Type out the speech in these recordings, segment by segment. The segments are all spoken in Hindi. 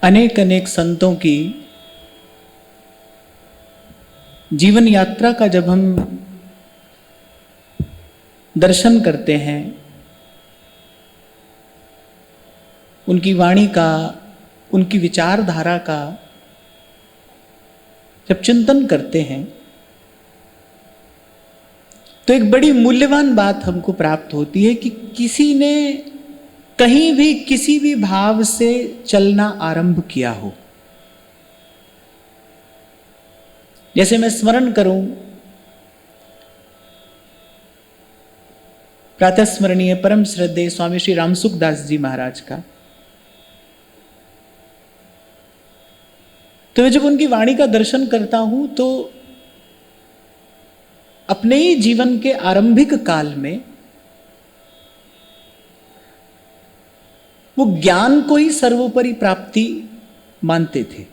अनेक अनेक संतों की जीवन यात्रा का जब हम दर्शन करते हैं, उनकी वाणी का, उनकी विचारधारा का जब चिंतन करते हैं, तो एक बड़ी मूल्यवान बात हमको प्राप्त होती है कि किसी ने कहीं भी किसी भी भाव से चलना आरंभ किया हो। जैसे मैं स्मरण करूं प्रातः स्मरणीय परम श्रद्धेय स्वामी श्री रामसुखदास जी महाराज का, तो मैं जब उनकी वाणी का दर्शन करता हूं तो अपने ही जीवन के आरंभिक काल में वो ज्ञान को ही सर्वोपरि प्राप्ति मानते थे।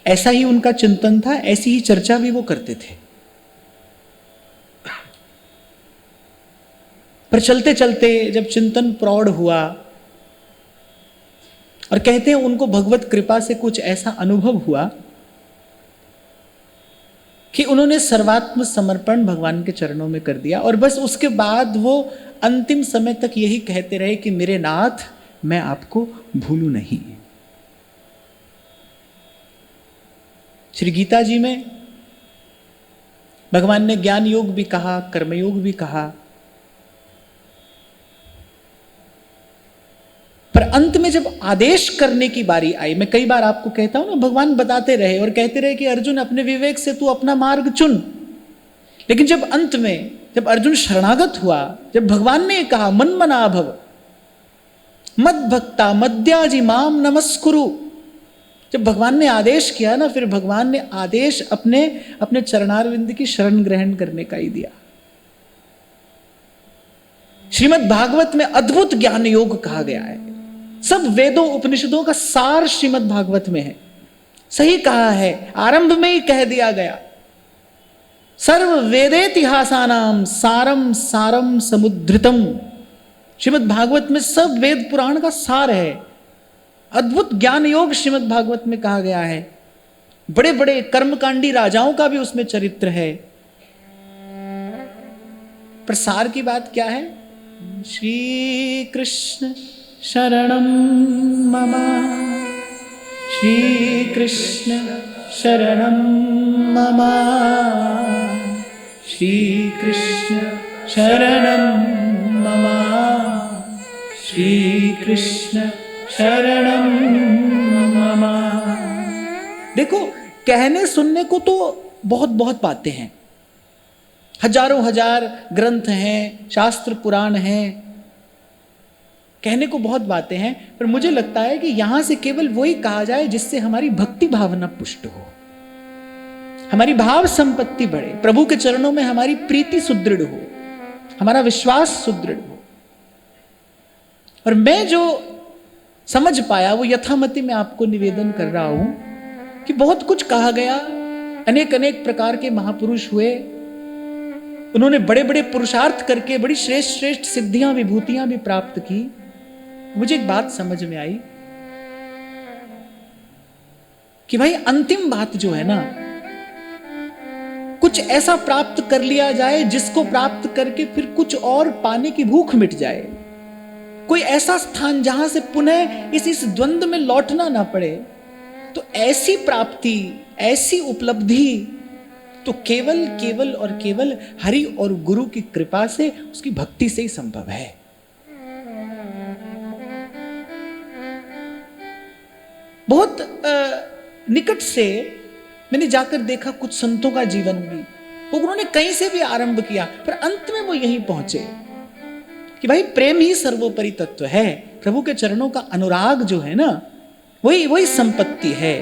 ऐसा ही उनका चिंतन था, ऐसी ही चर्चा भी वो करते थे। पर चलते चलते जब चिंतन प्रौढ़ हुआ और कहते हैं उनको भगवत कृपा से कुछ ऐसा अनुभव हुआ कि उन्होंने सर्वात्म समर्पण भगवान के चरणों में कर दिया, और बस उसके बाद वो अंतिम समय तक यही कहते रहे कि मेरे नाथ, मैं आपको भूलूं नहीं। श्री गीता जी में भगवान ने ज्ञान योग भी कहा, कर्मयोग भी कहा, पर अंत में जब आदेश करने की बारी आई, मैं कई बार आपको कहता हूं ना, भगवान बताते रहे और कहते रहे कि अर्जुन अपने विवेक से तू अपना मार्ग चुन। लेकिन जब अंत में जब अर्जुन शरणागत हुआ, जब भगवान ने कहा मन मना भव मद भक्ता मद्याजी माम नमस्कुरु, जब भगवान ने आदेश किया ना, फिर भगवान ने आदेश अपने चरणारविंद की शरण ग्रहण करने का ही दिया। श्रीमद् भागवत में अद्भुत ज्ञान योग कहा गया है। सब वेदों उपनिषदों का सार श्रीमद् भागवत में है। सही कहा है, आरंभ में ही कह दिया गया, सर्व वेदेतिहासानाम सारम सारम समुद्रितम। श्रीमद् भागवत में सब वेद पुराण का सार है। अद्भुत ज्ञान योग श्रीमद् भागवत में कहा गया है। बड़े बड़े कर्मकांडी राजाओं का भी उसमें चरित्र है। पर सार की बात क्या है? श्री कृष्ण शरणम मम, श्री कृष्ण शरणम मम, श्री कृष्ण शरणम मम, श्री कृष्ण शरणम मम। देखो, कहने सुनने को तो बहुत बहुत बातें हैं, हजारों हजार ग्रंथ हैं, शास्त्र पुराण हैं, कहने को बहुत बातें हैं, पर मुझे लगता है कि यहां से केवल वही कहा जाए जिससे हमारी भक्ति भावना पुष्ट हो, हमारी भाव संपत्ति बढ़े, प्रभु के चरणों में हमारी प्रीति सुदृढ़ हो, हमारा विश्वास सुदृढ़ हो। और मैं जो समझ पाया वो यथामति मैं आपको निवेदन कर रहा हूं कि बहुत कुछ कहा गया, अनेक अनेक प्रकार के महापुरुष हुए, उन्होंने बड़े बड़े पुरुषार्थ करके बड़ी श्रेष्ठ श्रेष्ठ सिद्धियां विभूतियां भी प्राप्त की। मुझे एक बात समझ में आई कि भाई अंतिम बात जो है ना, कुछ ऐसा प्राप्त कर लिया जाए जिसको प्राप्त करके फिर कुछ और पाने की भूख मिट जाए, कोई ऐसा स्थान जहां से पुनः इस द्वंद्व में लौटना ना पड़े। तो ऐसी प्राप्ति, ऐसी उपलब्धि तो केवल केवल और केवल हरि और गुरु की कृपा से, उसकी भक्ति से ही संभव है। बहुत निकट से मैंने जाकर देखा कुछ संतों का जीवन भी, उन्होंने कहीं से भी आरंभ किया, पर अंत में वो यहीं पहुंचे कि भाई प्रेम ही सर्वोपरि तत्व है। प्रभु के चरणों का अनुराग जो है ना, वही संपत्ति है,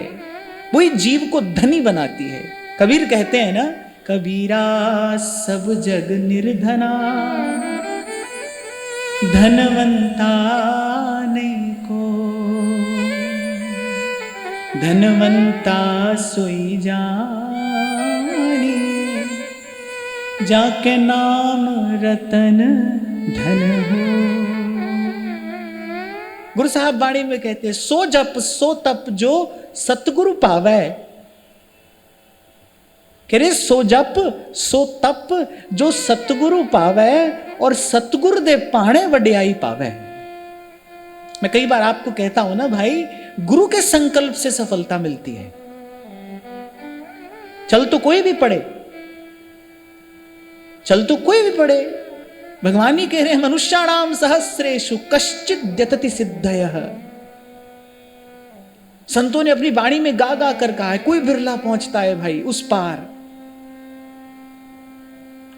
वही जीव को धनी बनाती है। कबीर कहते हैं ना, कबीरा सब जग निर्धना, धनवंता नहीं को, धनवंता सोई जानी, जाके नाम रतन धन हो। गुरु साहब वाणी में कहते हैं, सो जप सो तप जो सतगुरु पावे। कह रहे सो जप सो तप जो सतगुरु पावे और सतगुरु दे पाणे वड्याई पावे। मैं कई बार आपको कहता हूं ना भाई, गुरु के संकल्प से सफलता मिलती है। चल तो कोई भी पड़े, चल तो कोई भी पड़े। भगवान ही कह रहे हैं, मनुष्याणाम सहस्रेषु कश्चित् द्यतति सिद्धयः। संतों ने अपनी वाणी में गा गा कर कहा है, कोई बिरला पहुंचता है भाई उस पार,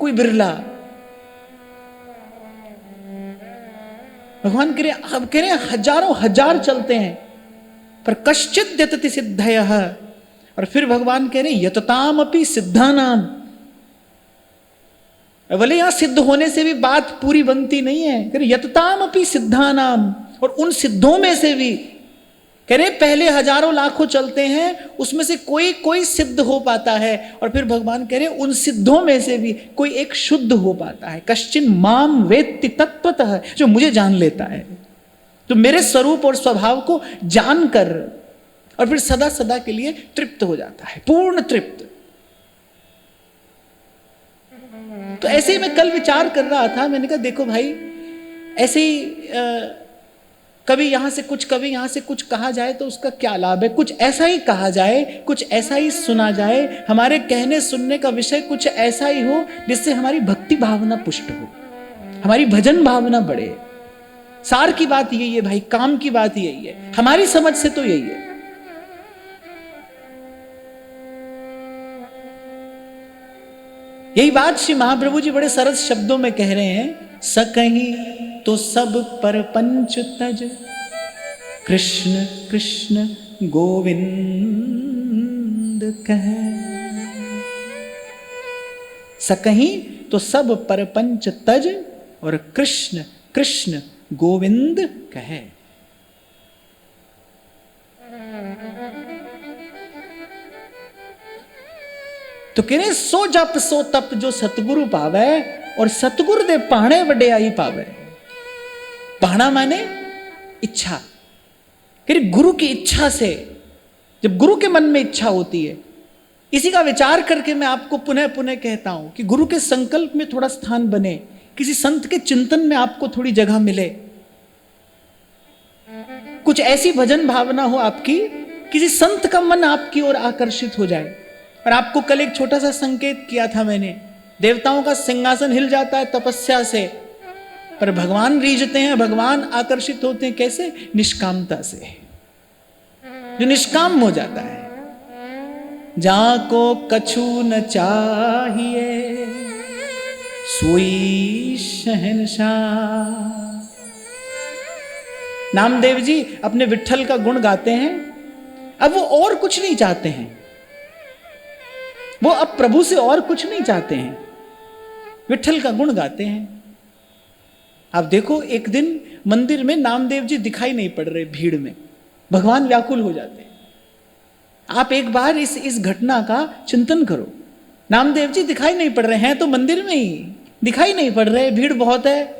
कोई बिरला। भगवान कह रहे, अब कह रहे हैं हजारों हजार चलते हैं, पर कश्चित् द्यतति सिद्धयः। और फिर भगवान कह रहे यतताम अपि सिद्धानाम। बोले यहां सिद्ध होने से भी बात पूरी बनती नहीं है, कह रहे यतताम अपि सिद्धानाम। और उन सिद्धों में से भी कह रहे पहले हजारों लाखों चलते हैं, उसमें से कोई कोई सिद्ध हो पाता है। और फिर भगवान कह रहे उन सिद्धों में से भी कोई एक शुद्ध हो पाता है। कश्चिन माम वेत्ति तत्वतः, जो मुझे जान लेता है, तो मेरे स्वरूप और स्वभाव को जानकर और फिर सदा सदा के लिए तृप्त हो जाता है, पूर्ण तृप्त। तो ऐसे ही मैं कल विचार कर रहा था, मैंने कहा देखो भाई, ऐसे ही कभी यहां से कुछ, कभी यहां से कुछ कहा जाए तो उसका क्या लाभ है। कुछ ऐसा ही कहा जाए, कुछ ऐसा ही सुना जाए, हमारे कहने सुनने का विषय कुछ ऐसा ही हो जिससे हमारी भक्ति भावना पुष्ट हो, हमारी भजन भावना बढ़े। सार की बात यही है भाई, काम की बात यही है, हमारी समझ से तो यही है। यही बात श्री महाप्रभु जी बड़े सरस शब्दों में कह रहे हैं, सकहीं तो सब पर पंच तज, कृष्ण कृष्ण गोविंद कहे। सकहीं तो सब पर पंच तज और कृष्ण कृष्ण गोविंद कहे। तो कह रहे सो जप सो तप जो सतगुरु पावे और सतगुरु दे पाणे वड्याई पावे। पाना माने इच्छा। कह रहे गुरु की इच्छा से, जब गुरु के मन में इच्छा होती है, इसी का विचार करके मैं आपको पुनः पुनः कहता हूं कि गुरु के संकल्प में थोड़ा स्थान बने, किसी संत के चिंतन में आपको थोड़ी जगह मिले, कुछ ऐसी भजन भावना हो आपकी, किसी संत का मन आपकी ओर आकर्षित हो जाए। और आपको कल एक छोटा सा संकेत किया था मैंने, देवताओं का सिंहासन हिल जाता है तपस्या से, पर भगवान रीझते हैं, भगवान आकर्षित होते हैं कैसे? निष्कामता से। जो निष्काम हो जाता है, जाको कछु न चाहिए सोई शहंशाह। नामदेव जी अपने विट्ठल का गुण गाते हैं, अब वो और कुछ नहीं चाहते हैं, वो अब प्रभु से और कुछ नहीं चाहते हैं, विट्ठल का गुण गाते हैं। आप देखो एक दिन मंदिर में नामदेव जी दिखाई नहीं पड़ रहे, भीड़ में भगवान व्याकुल हो जाते हैं। आप एक बार इस घटना का चिंतन करो, नामदेव जी दिखाई नहीं पड़ रहे हैं, तो मंदिर में ही दिखाई नहीं पड़ रहे, भीड़ बहुत है।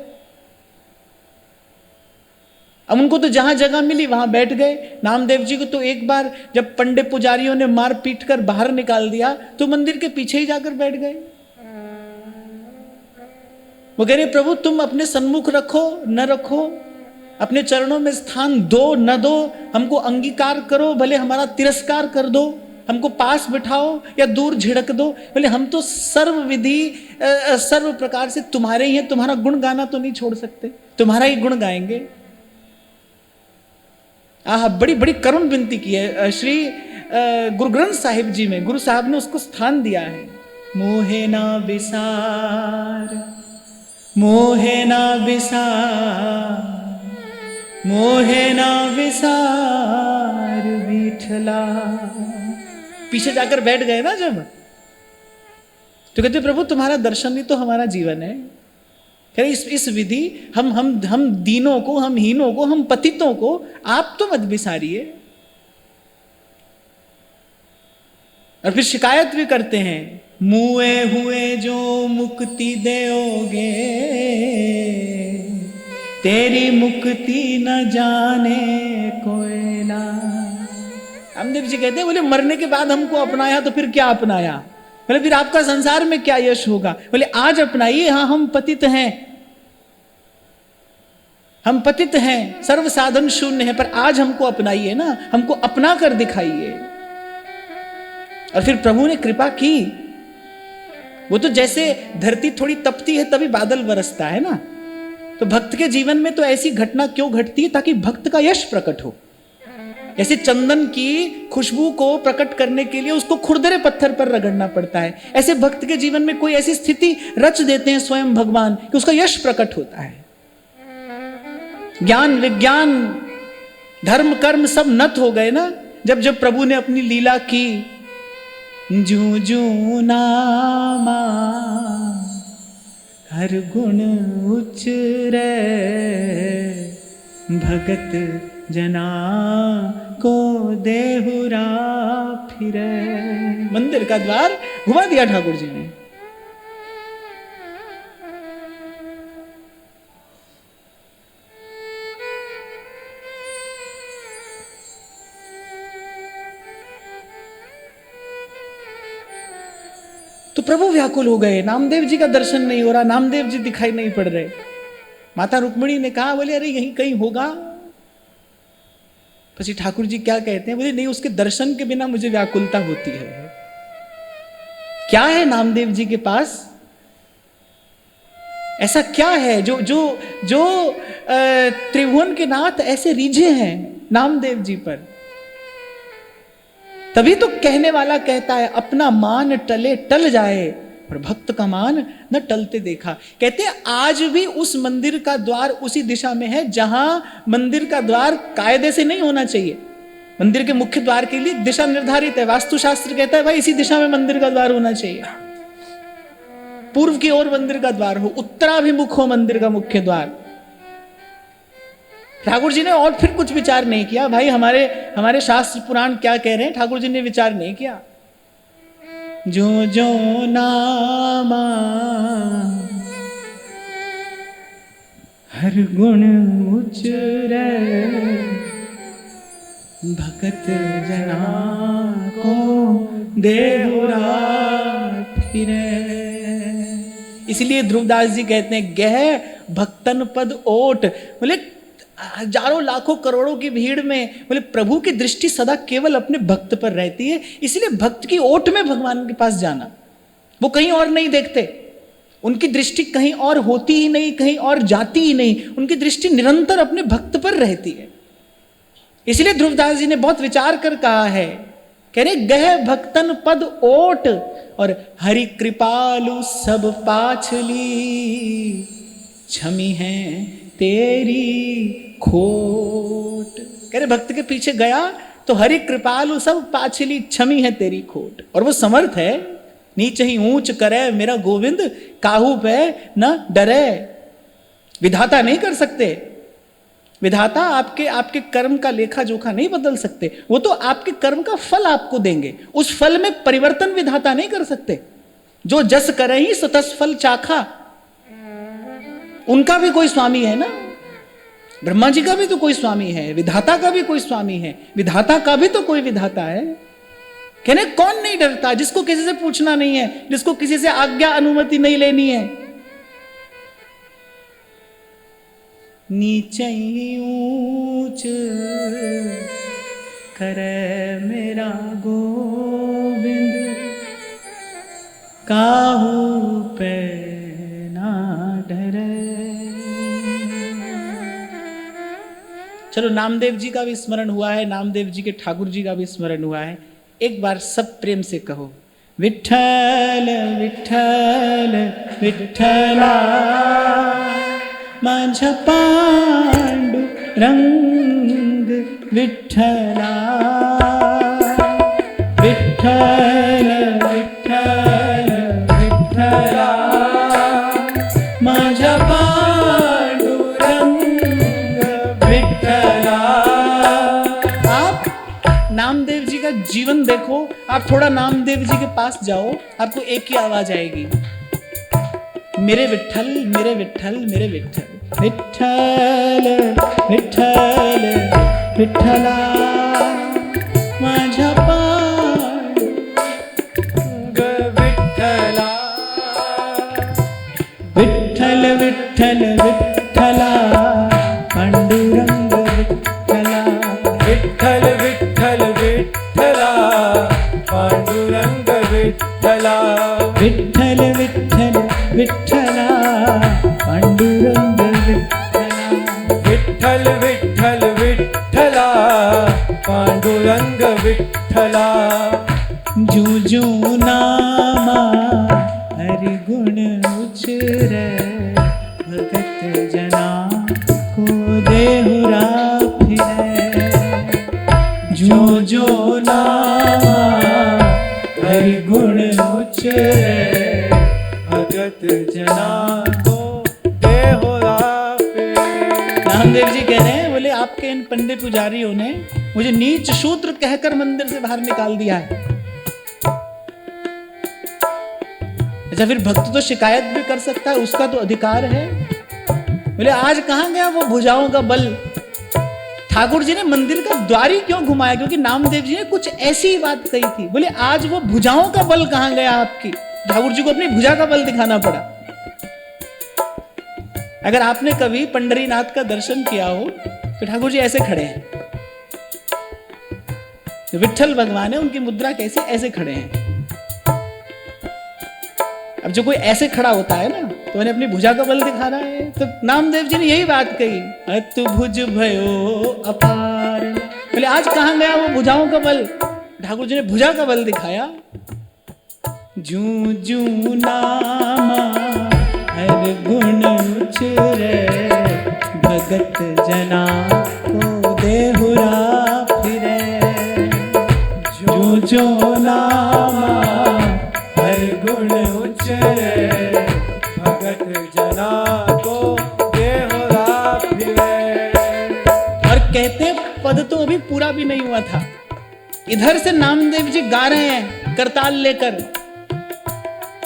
अब उनको तो जहां जगह मिली वहां बैठ गए। नामदेव जी को तो एक बार जब पंडित पुजारियों ने मार पीट कर बाहर निकाल दिया, तो मंदिर के पीछे ही जाकर बैठ गए। वो कह रहे प्रभु तुम अपने सन्मुख रखो न रखो, अपने चरणों में स्थान दो न दो, हमको अंगीकार करो, भले हमारा तिरस्कार कर दो, हमको पास बिठाओ या दूर झिड़क दो, भले हम तो सर्व विधि सर्व प्रकार से तुम्हारे ही हैं, तुम्हारा गुण गाना तो नहीं छोड़ सकते, तुम्हारा ही गुण गाएंगे। बड़ी बड़ी करुण विनती की है श्री गुरु ग्रंथ साहिब जी में, गुरु साहब ने उसको स्थान दिया है। मोहे ना विसार, मोहे ना विसार, मोहे ना विसार विठला। पीछे जाकर बैठ गए ना जब, तो कहते प्रभु तुम्हारा दर्शन ही तो हमारा जीवन है। इस विधि हम दीनों को, हम हीनों को, हम पतितों को आप तो मत बिसारिए। और फिर शिकायत भी करते हैं, मुए हुए जो मुक्ति देओगे तेरी मुक्ति न जाने कोयला। रामदेव जी कहते हैं, बोले मरने के बाद हमको अपनाया तो फिर क्या अपनाया? बोले फिर आपका संसार में क्या यश होगा? बोले आज अपनाइए। हाँ, हम पतित हैं, हम पतित हैं, सर्व साधन शून्य है, पर आज हमको अपनाइए ना, हमको अपना कर दिखाइए। और फिर प्रभु ने कृपा की। वो तो जैसे धरती थोड़ी तपती है तभी बादल बरसता है ना, तो भक्त के जीवन में तो ऐसी घटना क्यों घटती है? ताकि भक्त का यश प्रकट हो। ऐसे चंदन की खुशबू को प्रकट करने के लिए उसको खुरदरे पत्थर पर रगड़ना पड़ता है। ऐसे भक्त के जीवन में कोई ऐसी स्थिति रच देते हैं स्वयं भगवान कि उसका यश प्रकट होता है। ज्ञान विज्ञान धर्म कर्म सब नत हो गए ना, जब जब प्रभु ने अपनी लीला की। जू जू नामा हर गुण उचरे, भगत जना को देहुरा फिरे। मंदिर का द्वार घुमा दिया ठाकुर जी ने। तो प्रभु व्याकुल हो गए, नामदेव जी का दर्शन नहीं हो रहा, नामदेव जी दिखाई नहीं पड़ रहे। माता रुक्मिणी ने कहा, बोले अरे यहीं कहीं होगा। પછી ठाकुर जी क्या कहते हैं? बोले नहीं, उसके दर्शन के बिना मुझे व्याकुलता होती है। क्या है नामदेव जी के पास? ऐसा क्या है जो जो जो त्रिभुवन के नाथ ऐसे रीझे हैं नामदेव जी पर? तभी तो कहने वाला कहता है, अपना मान टले टल जाए, पर भक्त का मान न टलते देखा। कहते हैं आज भी उस मंदिर का द्वार उसी दिशा में है जहां मंदिर का द्वार कायदे से नहीं होना चाहिए। मंदिर के मुख्य द्वार के लिए दिशा निर्धारित है, वास्तुशास्त्र कहता है भाई इसी दिशा में मंदिर का द्वार होना चाहिए। पूर्व की ओर मंदिर का द्वार हो, उत्तराभिमुख हो मंदिर का मुख्य द्वार। ठाकुर जी ने और फिर कुछ विचार नहीं किया। भाई हमारे शास्त्र पुराण क्या कह रहे हैं, ठाकुर जी ने विचार नहीं किया। जो जो नामा हर गुण उचरे, भगत जना को देहुरा फिरे। इसलिए ध्रुवदास जी कहते हैं, गह भक्तन पद ओट। बोले हजारों लाखों करोड़ों की भीड़ में बोले प्रभु की दृष्टि सदा केवल अपने भक्त पर रहती है। इसलिए भक्त की ओट में भगवान के पास जाना, वो कहीं और नहीं देखते। उनकी दृष्टि कहीं और होती ही नहीं, कहीं और जाती ही नहीं। उनकी दृष्टि निरंतर अपने भक्त पर रहती है। इसलिए ध्रुवदास जी ने बहुत विचार कर कहा है, कह रहे गह भक्तन पद ओट और हरि कृपालु सब पाछली, क्षमी है तेरी खोट। कह रहे भक्त के पीछे गया तो हरि कृपालु सब पाछली, क्षमी है तेरी खोट। और वो समर्थ है, नीचे ही ऊंच करे मेरा गोविंद, काहू पे न डरे। विधाता नहीं कर सकते, विधाता आपके कर्म का लेखा जोखा नहीं बदल सकते। वो तो आपके कर्म का फल आपको देंगे, उस फल में परिवर्तन विधाता नहीं कर सकते। जो जस करे ही सो तस फल चाखा, उनका भी कोई स्वामी है ना। ब्रह्मा जी का भी तो कोई स्वामी है, विधाता का भी कोई स्वामी है, विधाता का भी तो कोई विधाता है। कहने कौन नहीं डरता? जिसको किसी से पूछना नहीं है, जिसको किसी से आज्ञा अनुमति नहीं लेनी है। नीचे ऊंच करे मेरा गोविंद, काहू पे ना डरे। चलो नामदेव जी का भी स्मरण हुआ है, नामदेव जी के ठाकुर जी का भी स्मरण हुआ है। एक बार सब प्रेम से कहो, विठ्ठल विठ्ठल विठ्ठला, माझा पांडु रंग विठ्ठला। विठ्ठल विठ्ठल विठ्ठला, माझा पांडुरंग विठ्ठला। आप नामदेव जी का जीवन देखो, आप थोड़ा नामदेव जी के पास जाओ, आपको एक ही आवाज आएगी, मेरे विठ्ठल मेरे विठ्ठल मेरे विठ्ठल। विठ्ठल विठ्ठल विठ्ठला माझ्या पांडुरंग विठ्ठला विठ्ठल विठ्ठल विठ्ठला पांडुरंग विठ्ठला विठ्ठल विठ्ठल विठ्ठला पांडुरंग विठ्ठला विठ्ठल विठ्ठल विठ्ठला पांडुरंग विठ्ठला विठ्ठल विठ्ठल विठ्ठला पांडुरंग विठ्ठला जू जू नामा हरि गुण उचरे भगत जना को देहुरा फिरे जो जो नामा हरि गुण उचरे भगत जना को देहुरा फिरे। नामदेव जी कह रहे हैं, बोले आपके इन पंडित पुजारियों ने मुझे नीच शूद्र कहकर मंदिर से बाहर निकाल दिया है। अच्छा, फिर भक्त तो शिकायत भी कर सकता है, उसका तो अधिकार है। बोले आज कहां गया वो भुजाओं का बल। ठाकुर जी ने मंदिर का द्वार ही क्यों घुमाया, क्योंकि नामदेव जी ने कुछ ऐसी बात कही थी। बोले आज वो भुजाओं का बल कहां गया आपकी। ठाकुर जी को अपनी भुजा का बल दिखाना पड़ा। अगर आपने कभी पंढरीनाथ का दर्शन किया हो तो ठाकुर जी ऐसे खड़े हैं। तो विठ्ठल भगवान है, उनकी मुद्रा कैसी, ऐसे खड़े हैं। अब जो कोई ऐसे खड़ा होता है ना, तो उन्हें अपनी भुजा का बल दिखाना है। तो नामदेव जी ने यही बात कही, अतु भुज भयो अपार। बोले आज कहां गया वो भुजाओं का बल। ठाकुर जी ने भुजा का बल दिखाया। जू जू नामा हर गुण उचरे भगत जना को देहुरा फिरे जो जो नामा हर गुण उचरे भगत जना को देहुरा फिरे। और कहते पद तो अभी पूरा भी नहीं हुआ था, इधर से नामदेव जी गा रहे हैं करताल लेकर,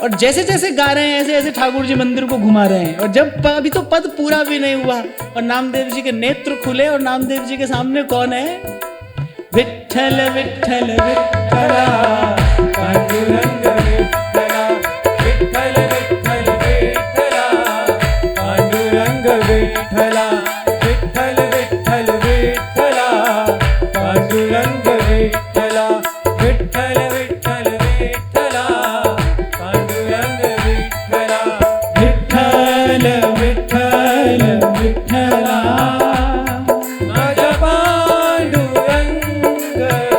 और जैसे जैसे गा रहे हैं ऐसे ऐसे ठाकुर जी मंदिर को घुमा रहे हैं। और जब अभी तो पद पूरा भी नहीं हुआ और नामदेव जी के नेत्र खुले, और नामदेव जी के सामने कौन है, विठ्ठल विठ्ठल विठ्ठला पांडुरंग विठ्ठला विठ्ठल विठ्ठल विठ्ठला पांडुरंग विठ्ठला विठ्ठल विठ्ठल विठ्ठला पांडुरंग विठ्ठला विठ्ठल विठ्ठल विठ्ठला पांडुरंग विठ्ठला विठ्ठल विठ्ठल विठ्ठला माझा पांडुरंग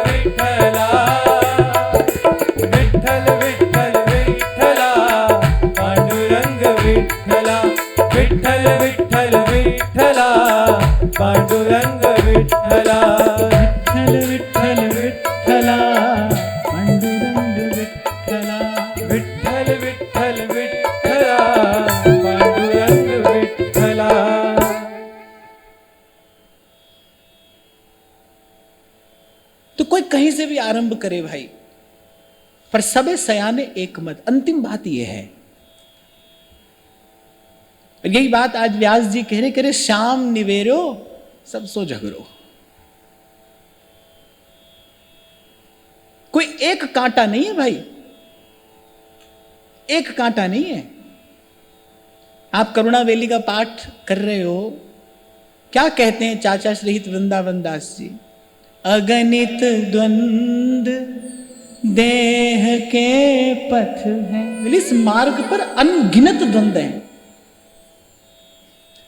विठ्ठला विठ्ठल विठ्ठल विठ्ठला पांडुरंग विठ्ठला विठ्ठल विठ्ठल विठ्ठला पांडुरंग विठ्ठला विठ्ठल विठ्ठल विठ्ठला पांडुरंग विठ्ठला विठ्ठल विठ्ठल विठ्ठला पांडुरंग विठ्ठला। तो कोई कहीं से भी आरंभ करे भाई, पर सबे सयाने एक मत। अंतिम बात यह है, यही बात आज व्यास जी कह रहे श्याम निवेरो सब सो झगड़ो। कोई एक कांटा नहीं है भाई, एक कांटा नहीं है। आप करुणावेली का पाठ कर रहे हो, क्या कहते हैं चाचा श्रीहित वृंदावन दास जी, अगणित द्वंद देह के पथ हैं। इस मार्ग पर अनगिनत द्वंद हैं,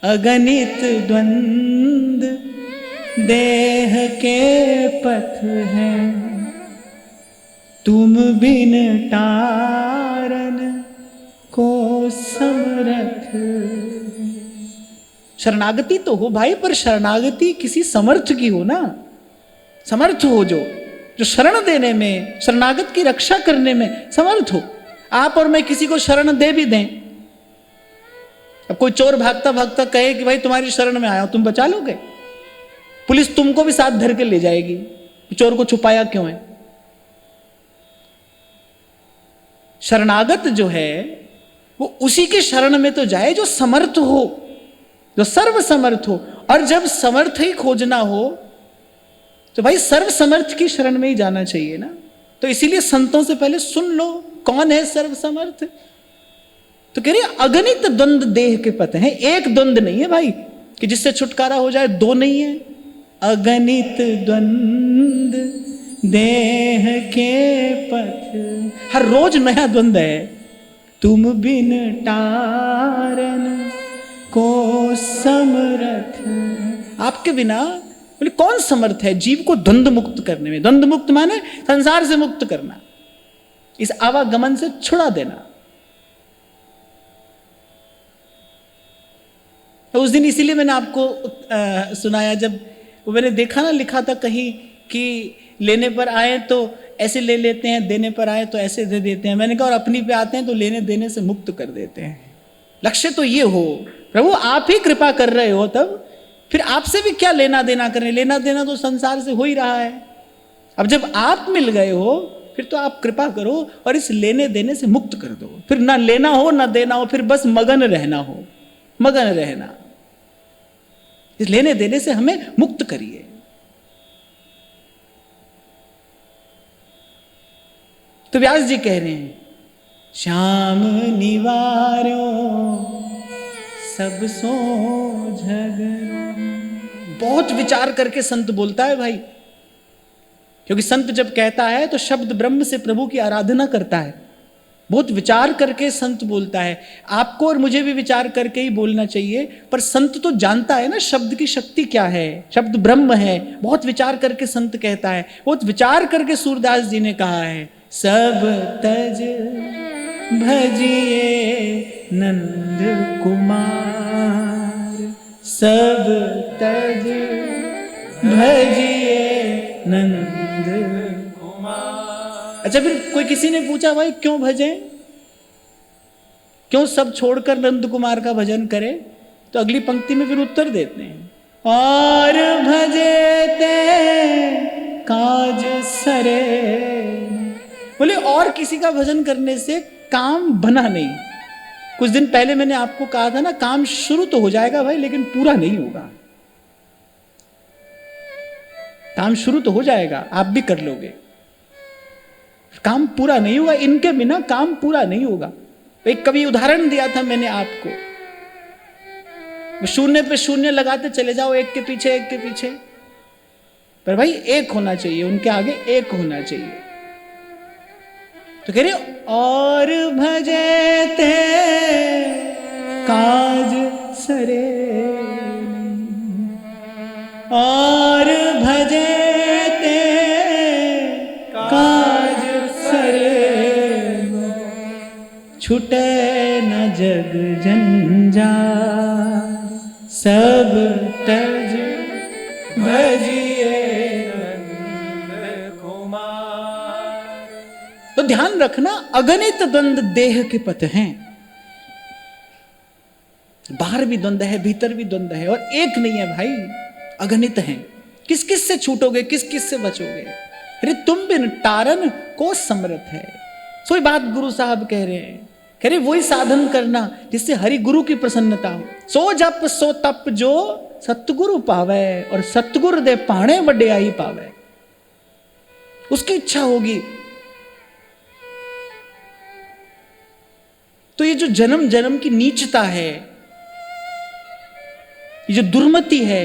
अगणित द्वंद देह के पथ हैं, तुम बिन तारन को समर्थ। शरणागति तो हो भाई, पर शरणागति किसी समर्थ की हो ना, समर्थ हो जो शरण देने में, शरणागत की रक्षा करने में समर्थ हो। आप और मैं किसी को शरण दे भी दें, अब कोई चोर भागता भागता कहे कि भाई तुम्हारी शरण में आया हूं, तुम बचा लोगे? पुलिस तुमको भी साथ धर के ले जाएगी, चोर को छुपाया क्यों है? शरणागत जो है वो उसी के शरण में तो जाए जो समर्थ हो, जो सर्व समर्थ हो। और जब समर्थ ही खोजना हो तो भाई सर्व समर्थ की शरण में ही जाना चाहिए ना। तो इसीलिए संतों से पहले सुन लो कौन है सर्व समर्थ। तो कह रही अगणित द्वंद देह के पथ हैं। एक द्वंद नहीं है भाई कि जिससे छुटकारा हो जाए, दो नहीं है, अगणित द्वंद देह के पथ। हर रोज नया द्वंद है। तुम बिन टारन को समर्थ, आपके बिना बोले कौन समर्थ है जीव को द्वंद मुक्त करने में। द्वंद मुक्त माने संसार से मुक्त करना, इस आवागमन से छुड़ा देना। तो उस दिन इसीलिए मैंने आपको सुनाया, जब वो मैंने देखा ना लिखा था कहीं कि लेने पर आए तो ऐसे ले लेते हैं, देने पर आए तो ऐसे दे देते हैं। मैंने कहा और अपनी पे आते हैं तो लेने देने से मुक्त कर देते हैं। लक्ष्य तो ये हो प्रभु आप ही कृपा कर रहे हो, तब फिर आपसे भी क्या लेना देना करने। लेना देना तो संसार से हो ही रहा है। अब जब आप मिल गए हो फिर तो आप कृपा करो और इस लेने देने से मुक्त कर दो। फिर ना लेना हो ना देना हो, फिर बस मगन रहना हो, मगन रहना। इस लेने देने से हमें मुक्त करिए। तो व्यास जी कह रहे हैं श्याम निवारो सब सो झगड़ो। बहुत विचार करके संत बोलता है भाई, क्योंकि संत जब कहता है तो शब्द ब्रह्म से प्रभु की आराधना करता है। बहुत विचार करके संत बोलता है। आपको और मुझे भी विचार करके ही बोलना चाहिए, पर संत तो जानता है ना शब्द की शक्ति क्या है, शब्द ब्रह्म है। बहुत विचार करके संत कहता है। बहुत विचार करके सूरदास जी ने कहा है सब तज भजिए नंद कुमार, सब तज भजिए नंद कुमार। अच्छा, फिर कोई किसी ने पूछा भाई क्यों भजें, क्यों सब छोड़कर नंद कुमार का भजन करें? तो अगली पंक्ति में फिर उत्तर देते हैं और भजे ते काज सरे। बोले और किसी का भजन करने से काम बना नहीं। कुछ दिन पहले मैंने आपको कहा था ना, काम शुरू तो हो जाएगा भाई लेकिन पूरा नहीं होगा। काम शुरू तो हो जाएगा, आप भी कर लोगे, काम पूरा नहीं होगा। इनके बिना काम पूरा नहीं होगा। एक कभी उदाहरण दिया था मैंने आपको, शून्य पे शून्य लगाते चले जाओ, एक के पीछे एक के पीछे, पर भाई एक होना चाहिए, उनके आगे एक होना चाहिए। तो कह रहे और भजे ते काज सरे, और भजे ते काज सरे, छूटे न जग जंजाल, सब तज भजिए नंद कुमार। तो ध्यान रखना अगणित द्वंद देह के पथ हैं। बाहर भी द्वंद है, भीतर भी द्वंद है, और एक नहीं है भाई, अगणित हैं। किस किस से छूटोगे, किस किस से बचोगे? अरे तुम बिन टारन को समर्थ है। सोई बात गुरु साहब कह रहे हैं, कह रहे वही साधन करना जिससे हरि गुरु की प्रसन्नता हो। सो जप सो तप जो सतगुरु पावे, और सतगुरु दे पाणे वड्याई पावे। उसकी इच्छा होगी। तो ये जो जन्म जन्म की नीचता है, ये जो दुर्मति है,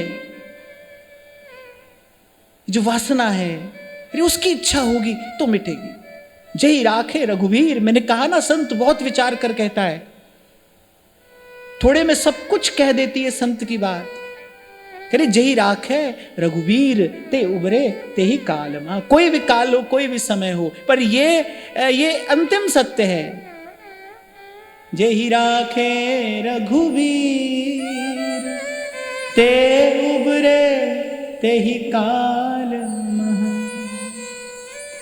जो वासना है, अरे उसकी इच्छा होगी तो मिटेगी। जय राखे रघुवीर। मैंने कहा ना संत बहुत विचार कर कहता है, थोड़े में सब कुछ कह देती है संत की बात। कह रहे जय राखे रघुवीर ते उबरे ते ही काल मा। कोई भी काल हो, कोई भी समय हो, पर ये अंतिम सत्य है। जय ही राखे रघुवीर ते उबरे ते ही काल महा।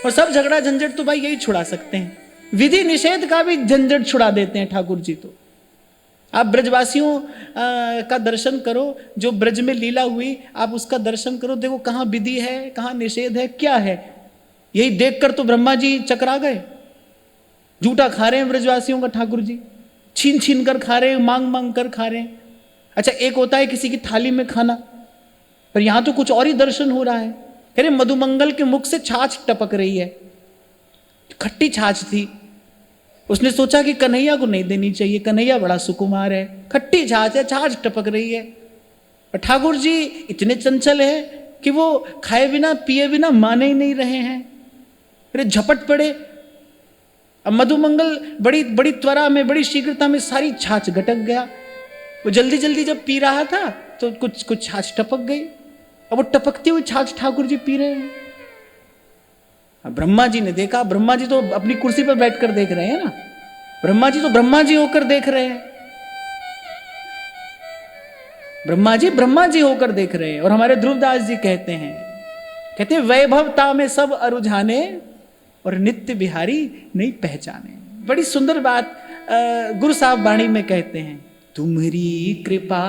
और सब झगड़ा झंझट तो भाई यही छुड़ा सकते हैं। विधि निषेध का भी झंझट छुड़ा देते हैं ठाकुर जी। तो आप ब्रजवासियों का दर्शन करो, जो ब्रज में लीला हुई आप उसका दर्शन करो, देखो कहाँ विधि है, कहाँ निषेध है, क्या है। यही देखकर तो ब्रह्मा जी चकरा गए। जूठा खा रहे हैं ब्रजवासियों का ठाकुर जी, छीन छीन कर खा रहे हैं, मांग मांग कर खा रहे हैं। अच्छा, एक होता है किसी की थाली में खाना, पर यहां तो कुछ और ही दर्शन हो रहा है। कह रहे मधुमंगल के मुख से छाछ टपक रही है, खट्टी छाछ थी। उसने सोचा कि कन्हैया को नहीं देनी चाहिए, कन्हैया बड़ा सुकुमार है, खट्टी छाछ है, छाछ टपक रही है। और ठाकुर जी इतने चंचल है कि वो खाए बिना पिए बिना माने ही नहीं रहे हैं। अरे झपट पड़े। अब मधुमंगल बड़ी बड़ी त्वरा में, बड़ी शीघ्रता में सारी छाछ गटक गया। वो जल्दी जल्दी जब पी रहा था तो कुछ छाछ टपक गई। अब वो टपकती हुई छाछ ठाकुर जी पी रहे हैं। अब ब्रह्मा जी ने देखा, ब्रह्मा जी तो अपनी कुर्सी पर बैठकर देख रहे हैं ना, ब्रह्मा जी तो ब्रह्मा जी होकर देख रहे हैं, ब्रह्मा जी होकर देख रहे हैं। और हमारे ध्रुवदास जी कहते हैं वैभवता में सब अरुझाने और नित्य बिहारी नहीं पहचाने। बड़ी सुंदर बात गुरु साहब वाणी में कहते हैं, तुम्हारी कृपा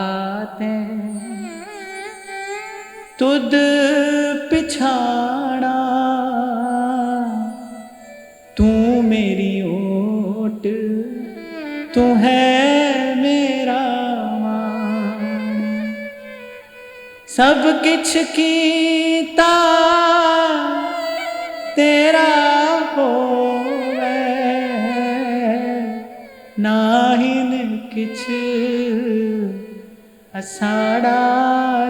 तुद पिछाड़ा, तू मेरी ओट, तू है मेरा मान। सब किछ कीता तेरा होवे, नाहिन किछ असाड़ा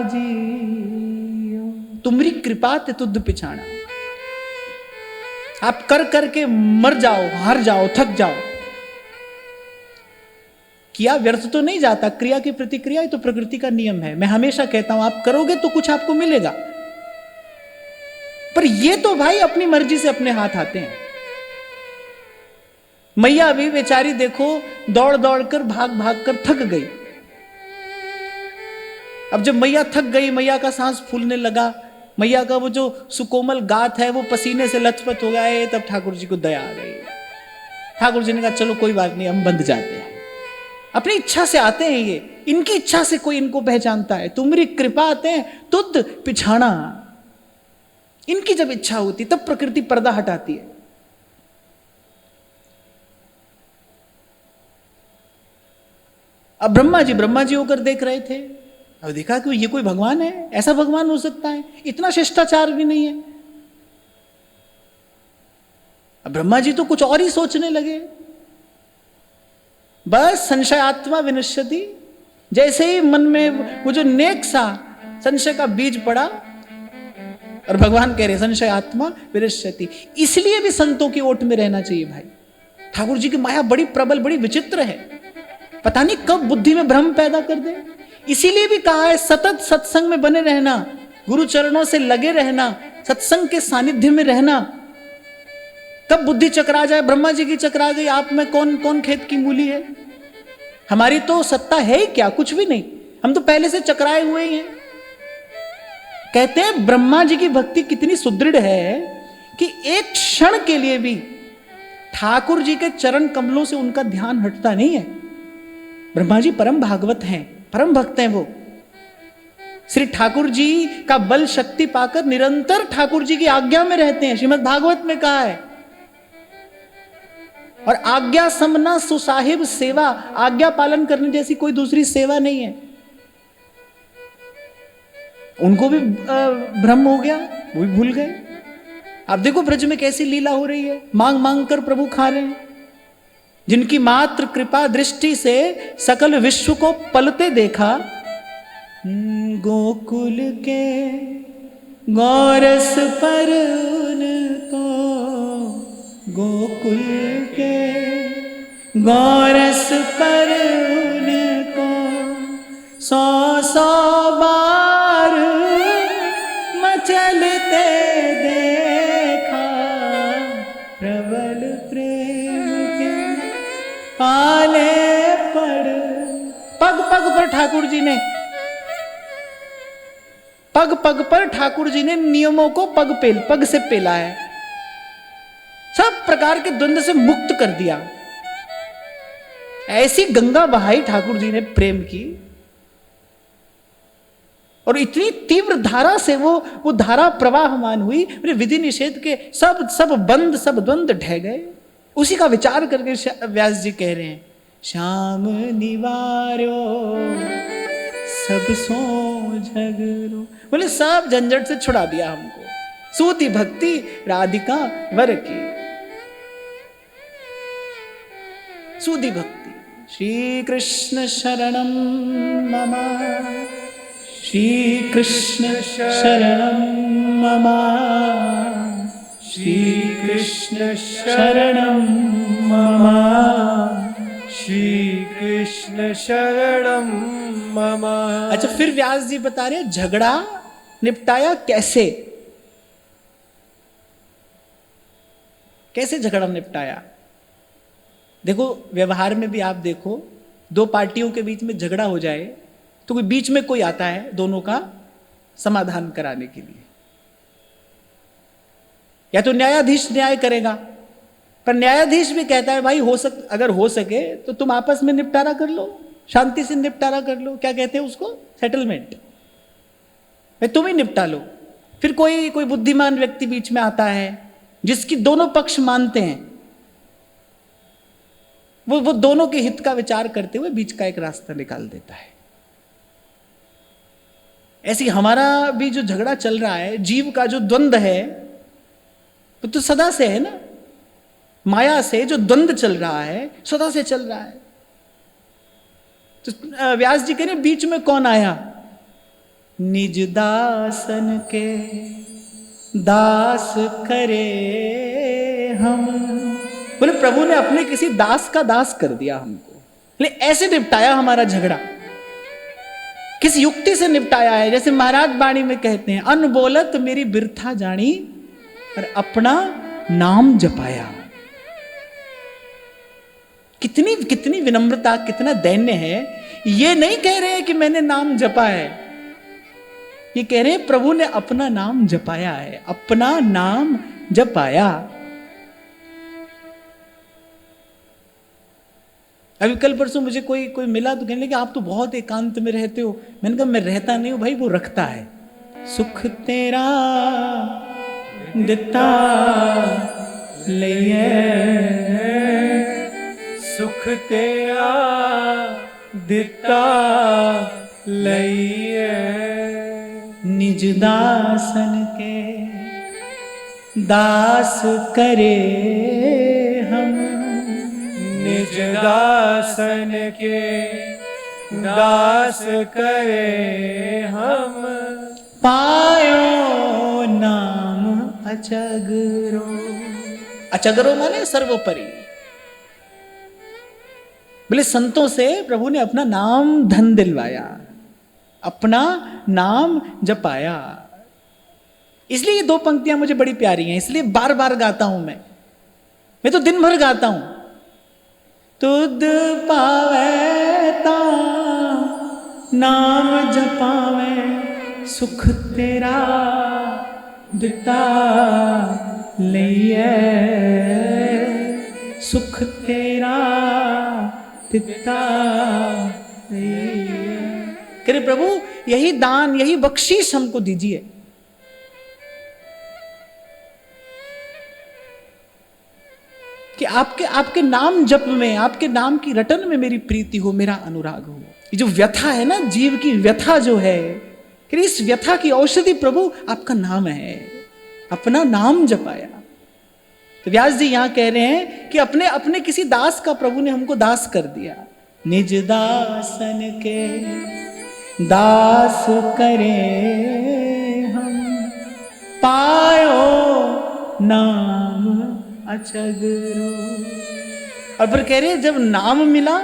जियो। तुम्हारी कृपा ते तुद पिछाड़ा। आप कर करके मर जाओ, हार जाओ, थक जाओ, किया व्यर्थ तो नहीं जाता। क्रिया की प्रतिक्रिया, ये तो प्रकृति का नियम है। मैं हमेशा कहता हूं आप करोगे तो कुछ आपको मिलेगा, पर ये तो भाई अपनी मर्जी से अपने हाथ आते हैं। मैया भी बेचारी देखो दौड़ दौड़ कर, भाग भाग कर थक गई। अब जब मैया थक गई, मैया का सांस फूलने लगा, मैया का वो जो सुकोमल गात है वो पसीने से लथपथ हो गए, तब ठाकुर जी को दया आ गई। ठाकुर जी ने कहा चलो कोई बात नहीं, हम बंध जाते हैं। अपनी इच्छा से आते हैं ये, इनकी इच्छा से कोई इनको पहचानता है। तुम्हारी कृपा आते हैं तुद पिछाना। इनकी जब इच्छा होती तब प्रकृति पर्दा हटाती है। अब ब्रह्मा जी होकर देख रहे थे। अब देखा कि ये कोई भगवान है, ऐसा भगवान हो सकता है, इतना शिष्टाचार भी नहीं है। अब ब्रह्मा जी तो कुछ और ही सोचने लगे। बस संशयात्मा विनश्यति, जैसे ही मन में वो जो नेक सा संशय का बीज पड़ा, और भगवान कह रहे संशयात्मा विनश्यति। इसलिए भी संतों की ओट में रहना चाहिए भाई। ठाकुर जी की माया बड़ी प्रबल, बड़ी विचित्र है, पता नहीं कब बुद्धि में भ्रम पैदा कर दे। इसीलिए भी कहा है सतत सत्संग में बने रहना, गुरु चरणों से लगे रहना, सत्संग के सानिध्य में रहना। कब बुद्धि चकरा जाए, ब्रह्मा जी की चकरा गई, आप में कौन कौन खेत की मूली है। हमारी तो सत्ता है ही क्या, कुछ भी नहीं, हम तो पहले से चकराए हुए ही हैं। कहते हैं ब्रह्मा जी की भक्ति कितनी सुदृढ़ है कि एक क्षण के लिए भी ठाकुर जी के चरण कमलों से उनका ध्यान हटता नहीं है। ब्रह्मा जी परम भागवत हैं, परम भक्त हैं वो। श्री ठाकुर जी का बल शक्ति पाकर निरंतर ठाकुर जी की आज्ञा में रहते हैं, श्रीमद् भागवत में कहा है। और आज्ञा समना सुसाहिब सेवा, आज्ञा पालन करने जैसी कोई दूसरी सेवा नहीं है। उनको भी भ्रम हो गया, वो भी भूल गए। आप देखो ब्रज में कैसी लीला हो रही है, मांग मांग कर प्रभु खा रहे हैं। जिनकी मात्र कृपा दृष्टि से सकल विश्व को पलते देखा, गोकुल के गौरस पर उनको, गोकुल के गौरस पर उनको 100 बार मचलते देखा, प्रबल प्रेम के पाले पड़। पग पग पर ठाकुर जी ने, पग पग पर ठाकुर जी ने नियमों को पग से पेला है, सब प्रकार के द्वंद्व से मुक्त कर दिया। ऐसी गंगा बहाई ठाकुर जी ने प्रेम की, और इतनी तीव्र धारा से वो धारा प्रवाहमान हुई, विधि निषेध के सब बंद, सब द्वंद्व ढह गए। उसी का विचार करके व्यास जी कह रहे हैं, श्याम निवार्यो सब सो झगड़ो। बोले सब झंझट से छुड़ा दिया हमको, सूती भक्ति राधिका वर की, सूदी भक्ति। श्री कृष्ण शरणम मम, श्री कृष्ण शरणम मम, श्री कृष्ण शरणम मम, श्री कृष्ण शरणम मम। अच्छा, फिर व्यास जी बता रहे झगड़ा निपटाया कैसे, कैसे झगड़ा निपटाया। देखो व्यवहार में भी आप देखो, दो पार्टियों के बीच में झगड़ा हो जाए तो कोई बीच में कोई आता है दोनों का समाधान कराने के लिए। या तो न्यायाधीश न्याय करेगा, पर न्यायाधीश भी कहता है भाई अगर हो सके तो तुम आपस में निपटारा कर लो, शांति से निपटारा कर लो। क्या कहते हैं उसको? सेटलमेंट। भाई तुम ही निपटा लो। फिर कोई बुद्धिमान व्यक्ति बीच में आता है जिसकी दोनों पक्ष मानते हैं, वो दोनों के हित का विचार करते हुए बीच का एक रास्ता निकाल देता है। ऐसी हमारा भी जो झगड़ा चल रहा है, जीव का जो द्वंद्व है, वो तो सदा से है ना। माया से जो द्वंद्व चल रहा है सदा से चल रहा है। तो व्यास जी कह रहे बीच में कौन आया? निज दासन के दास करे हम। बोले प्रभु ने अपने किसी दास का दास कर दिया हमको, लेकिन ऐसे निपटाया हमारा झगड़ा, किस युक्ति से निपटाया है। जैसे महाराज वाणी में कहते हैं, अन बोलत मेरी बिरथा जानी और अपना नाम जपाया। कितनी कितनी विनम्रता, कितना दैन्य है। ये नहीं कह रहे हैं कि मैंने नाम जपा है, ये कह रहे हैं प्रभु ने अपना नाम जपाया है, अपना नाम जपाया। अभी कल परसों मुझे कोई मिला तो कहने लगे आप तो बहुत एकांत में रहते हो। मैंने कहा मैं रहता नहीं हूं भाई, वो रखता है। सुख तेरा दिता लइए, सुख तेरा दिता लइए, निज दासन के दास करे हम। निज दासन के दास करे हम। पायो नाम अचगरो। अचगरो माने सर्वोपरि। बोले संतों से प्रभु ने अपना नाम धन दिलवाया, अपना नाम जपाया। इसलिए ये दो पंक्तियां मुझे बड़ी प्यारी हैं, इसलिए बार बार गाता हूं मैं तो दिन भर गाता हूं। तुद पावे ता नाम जपावे, सुख तेरा दिता लइए, सुख तेरा दिता लइए। करे प्रभु यही दान, यही बख्शीश हमको दीजिए। कि आपके नाम जप में, आपके नाम की रटन में मेरी प्रीति हो, मेरा अनुराग हो। ये जो व्यथा है ना, जीव की व्यथा जो है, कि इस व्यथा की औषधि प्रभु आपका नाम है, अपना नाम जपाया। तो व्यास जी यहां कह रहे हैं कि अपने किसी दास का प्रभु ने हमको दास कर दिया। निज दासन के दास करे हम, पायो नाम अचगरो। और फिर कह रहे जब नाम मिला।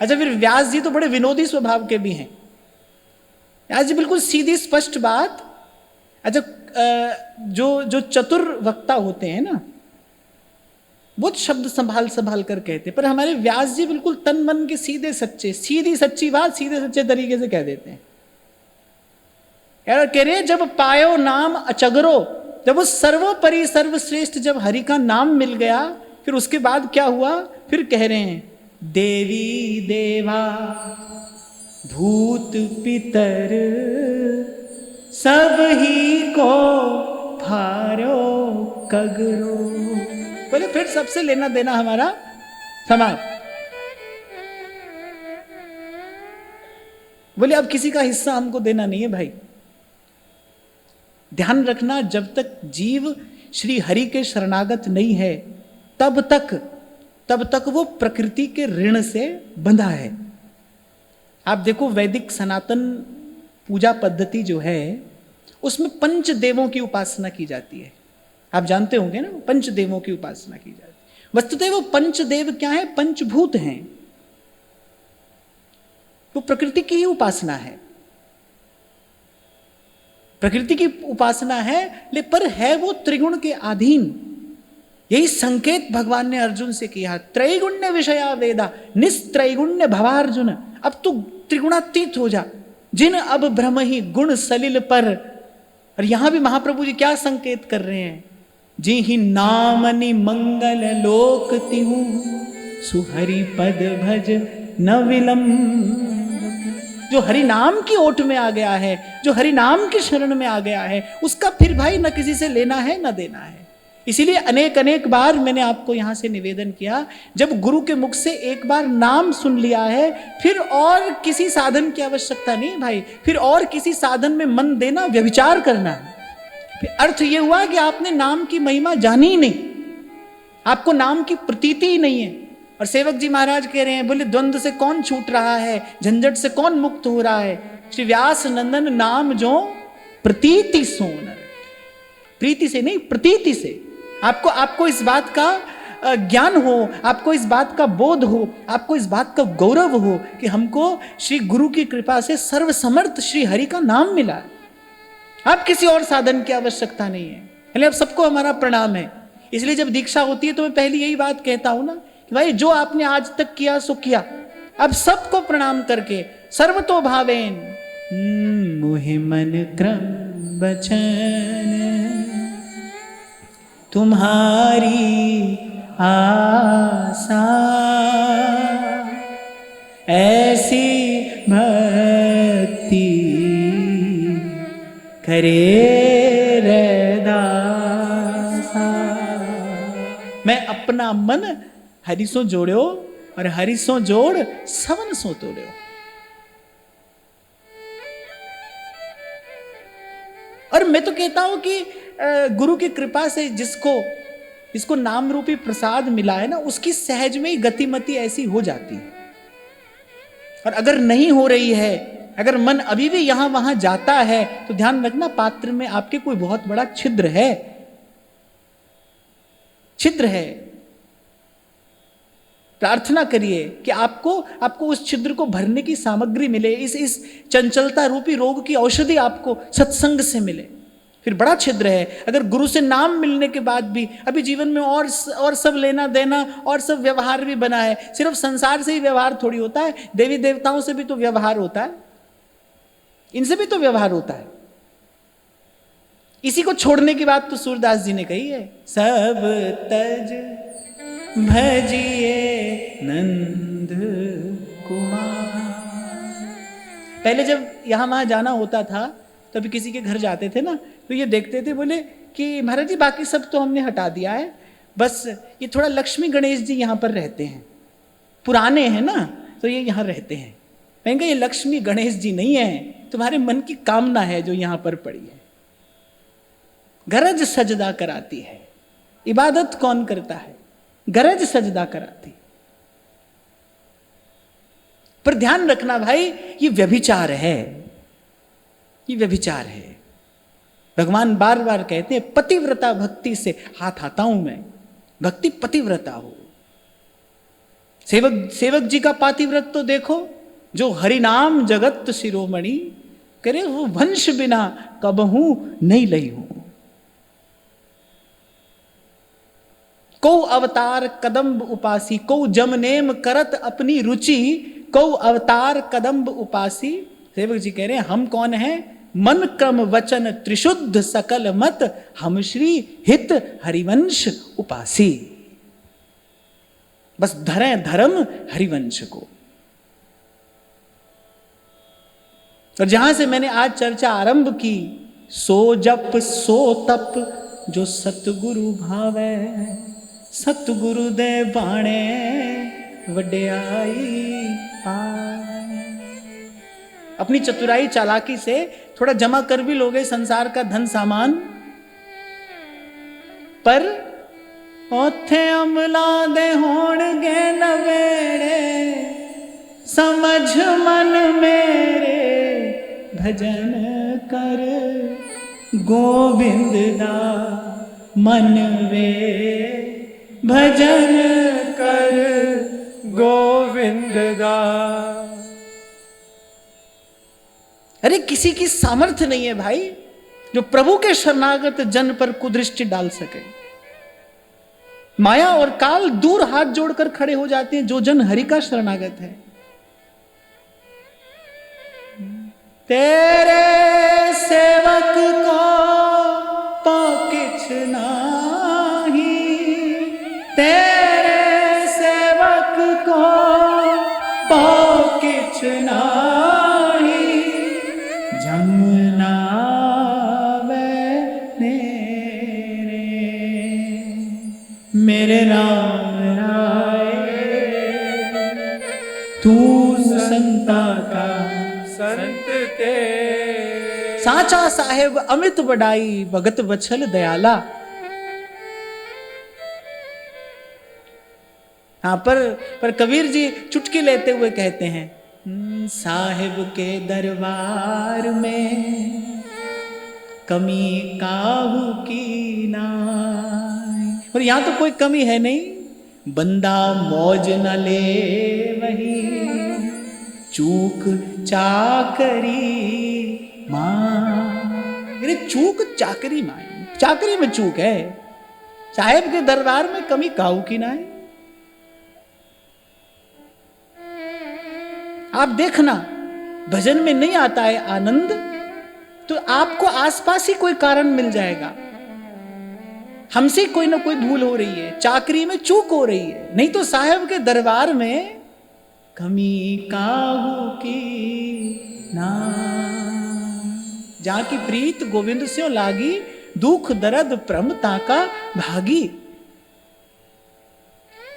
अच्छा, फिर व्यास जी तो बड़े विनोदी स्वभाव के भी हैं। व्यास जी बिल्कुल सीधी स्पष्ट बात। अच्छा, जो चतुर वक्ता होते हैं ना, बहुत शब्द संभाल संभाल कर कहते हैं, पर हमारे व्यास जी बिल्कुल तन मन के सीधे सच्चे, सीधी सच्ची बात सीधे सच्चे तरीके से कह देते हैं। कह रहे जब पायो नाम अचगरो, जब वो सर्वोपरि सर्वश्रेष्ठ जब हरि का नाम मिल गया, फिर उसके बाद क्या हुआ? फिर कह रहे हैं देवी देवा भूत पितर सब ही को फारो कगरो। बोले फिर सबसे लेना देना हमारा समान। बोले अब किसी का हिस्सा हमको देना नहीं है भाई। ध्यान रखना, जब तक जीव श्री हरि के शरणागत नहीं है तब तक वो प्रकृति के ऋण से बंधा है। आप देखो वैदिक सनातन पूजा पद्धति जो है उसमें पंच देवों की उपासना की जाती है। आप जानते होंगे ना, पंच देवों की उपासना की जाती है। वस्तुतः वो पंचदेव क्या है? पंचभूत हैं। वो प्रकृति की ही उपासना है, प्रकृति की उपासना है, पर है वो त्रिगुण के अधीन। यही संकेत भगवान ने अर्जुन से किया, त्रैगुण्य विषया वेदा निस्त्रैगुण्य भवार्जुन। अब तू त्रिगुणातीत हो जा, जिन अब भ्रम ही गुण सलिल पर। और यहां भी महाप्रभु जी क्या संकेत कर रहे हैं? जी ही नामनि मंगल लोक तिहु सुहरि पद भज न विलंब। जो हरि नाम की ओट में आ गया है, जो हरि नाम की शरण में आ गया है, उसका फिर भाई न किसी से लेना है न देना है। इसीलिए अनेक बार मैंने आपको यहां से निवेदन किया, जब गुरु के मुख से एक बार नाम सुन लिया है फिर और किसी साधन की आवश्यकता नहीं भाई। फिर और किसी साधन में मन देना व्यभिचार करना है। फिर अर्थ यह हुआ कि आपने नाम की महिमा जानी ही नहीं, आपको नाम की प्रतीति ही नहीं है। और सेवक जी महाराज कह रहे हैं, बोले द्वंद्व से कौन छूट रहा है, झंझट से कौन मुक्त हो रहा है? श्री व्यास नंदन नाम जो प्रतीति सोन। प्रीति से नहीं, प्रतीति से। आपको इस बात का ज्ञान हो, आपको इस बात का बोध हो, आपको इस बात का गौरव हो कि हमको श्री गुरु की कृपा से सर्वसमर्थ श्री हरि का नाम मिला। आप किसी और साधन की आवश्यकता नहीं है। पहले अब सबको हमारा प्रणाम है। इसलिए जब दीक्षा होती है तो मैं पहले यही बात कहता हूं ना कि भाई जो आपने आज तक किया सो किया, अब सबको प्रणाम करके सर्वतो भावेन मोहि मन क्रम बचन तुम्हारी आशा ऐसी भक्ति करे दासा। मैं अपना मन हरिसो जोड़ो और हरिसो जोड़ सवन सो तोड़ो। और मैं तो कहता हूं कि गुरु की कृपा से जिसको नाम रूपी प्रसाद मिला है ना, उसकी सहज में ही गतिमति ऐसी हो जाती है। और अगर नहीं हो रही है, अगर मन अभी भी यहां वहां जाता है, तो ध्यान रखना पात्र में आपके कोई बहुत बड़ा छिद्र है, छिद्र है। प्रार्थना करिए कि आपको उस छिद्र को भरने की सामग्री मिले, इस चंचलता रूपी रोग की औषधि आपको सत्संग से मिले। फिर बड़ा छिद्र है। अगर गुरु से नाम मिलने के बाद भी अभी जीवन में और सब लेना देना और सब व्यवहार भी बना है, सिर्फ संसार से ही व्यवहार थोड़ी होता है, देवी देवताओं से भी तो व्यवहार होता है, इनसे भी तो व्यवहार होता है। इसी को छोड़ने की बात तो सूरदास जी ने कही है, सब तज भजिए नंद कुमार। पहले जब यहां वहां जाना होता था तो अभी किसी के घर जाते थे ना, तो ये देखते थे, बोले कि महाराज जी बाकी सब तो हमने हटा दिया है, बस ये थोड़ा लक्ष्मी गणेश जी यहाँ पर रहते हैं, पुराने हैं ना तो ये यहाँ रहते हैं। मैंने कहा ये लक्ष्मी गणेश जी नहीं है, तुम्हारे मन की कामना है जो यहाँ पर पड़ी है। गरज सजदा कराती है, इबादत कौन करता है? गरज सजदा कराती। पर ध्यान रखना भाई, ये व्यभिचार है, ये व्यभिचार है। भगवान बार बार कहते हैं पतिव्रता भक्ति से हाथ आता हूं मैं, भक्ति पतिव्रता हो। सेवक जी का पातिव्रत तो देखो, जो हरिनाम जगत शिरोमणि करे वो वंश बिना कबहू नहीं लई हूं। कौ अवतार कदम्ब उपासी, कौ जमनेम करत अपनी रुचि, कौ अवतार कदम्ब उपासी। सेवक जी कह रहे हैं हम कौन हैं? मन क्रम वचन त्रिशुद्ध सकल मत, हम श्री हित हरिवंश उपासी। बस धरें धर्म हरिवंश को। और जहां से मैंने आज चर्चा आरंभ की, सो जप सो तप जो सतगुरु भावे, सतगुरु दे बाणे वड्याई पाए। अपनी चतुराई चालाकी से थोड़ा जमा कर भी लोगे संसार का धन सामान, पर ओथे अमला दे होणगे नवेड़े, समझ मन मेरे भजन कर गोविंद दा मन वे, भजन कर गोविंद दा। अरे किसी की सामर्थ्य नहीं है भाई जो प्रभु के शरणागत जन पर कुदृष्टि डाल सके। माया और काल दूर हाथ जोड़कर खड़े हो जाते हैं जो जन हरि का शरणागत है। तेरे सेवक को किछ नाही, तेरे सेवक को किछ नाही, जमुना मेरे राम राय, तू संता का संत ते, साचा साहेब अमित बड़ाई भगत बछल दयाला। हाँ पर कबीर जी चुटकी लेते हुए कहते हैं, साहेब के दरबार में कमी काहू की नाई। और यहां तो कोई कमी है नहीं, बंदा मौज न ले वही चूक चाकरी मां। अरे चूक चाकरी मां, चाकरी में चूक है, साहेब के दरबार में कमी काहू की नाई। आप देखना भजन में नहीं आता है आनंद तो आपको आसपास ही कोई कारण मिल जाएगा। हमसे कोई ना कोई भूल हो रही है, चाकरी में चूक हो रही है, नहीं तो साहब के दरबार में कमी काहू की ना। जहां की प्रीत गोविंद से लागी, दुख दर्द प्रमता का भागी।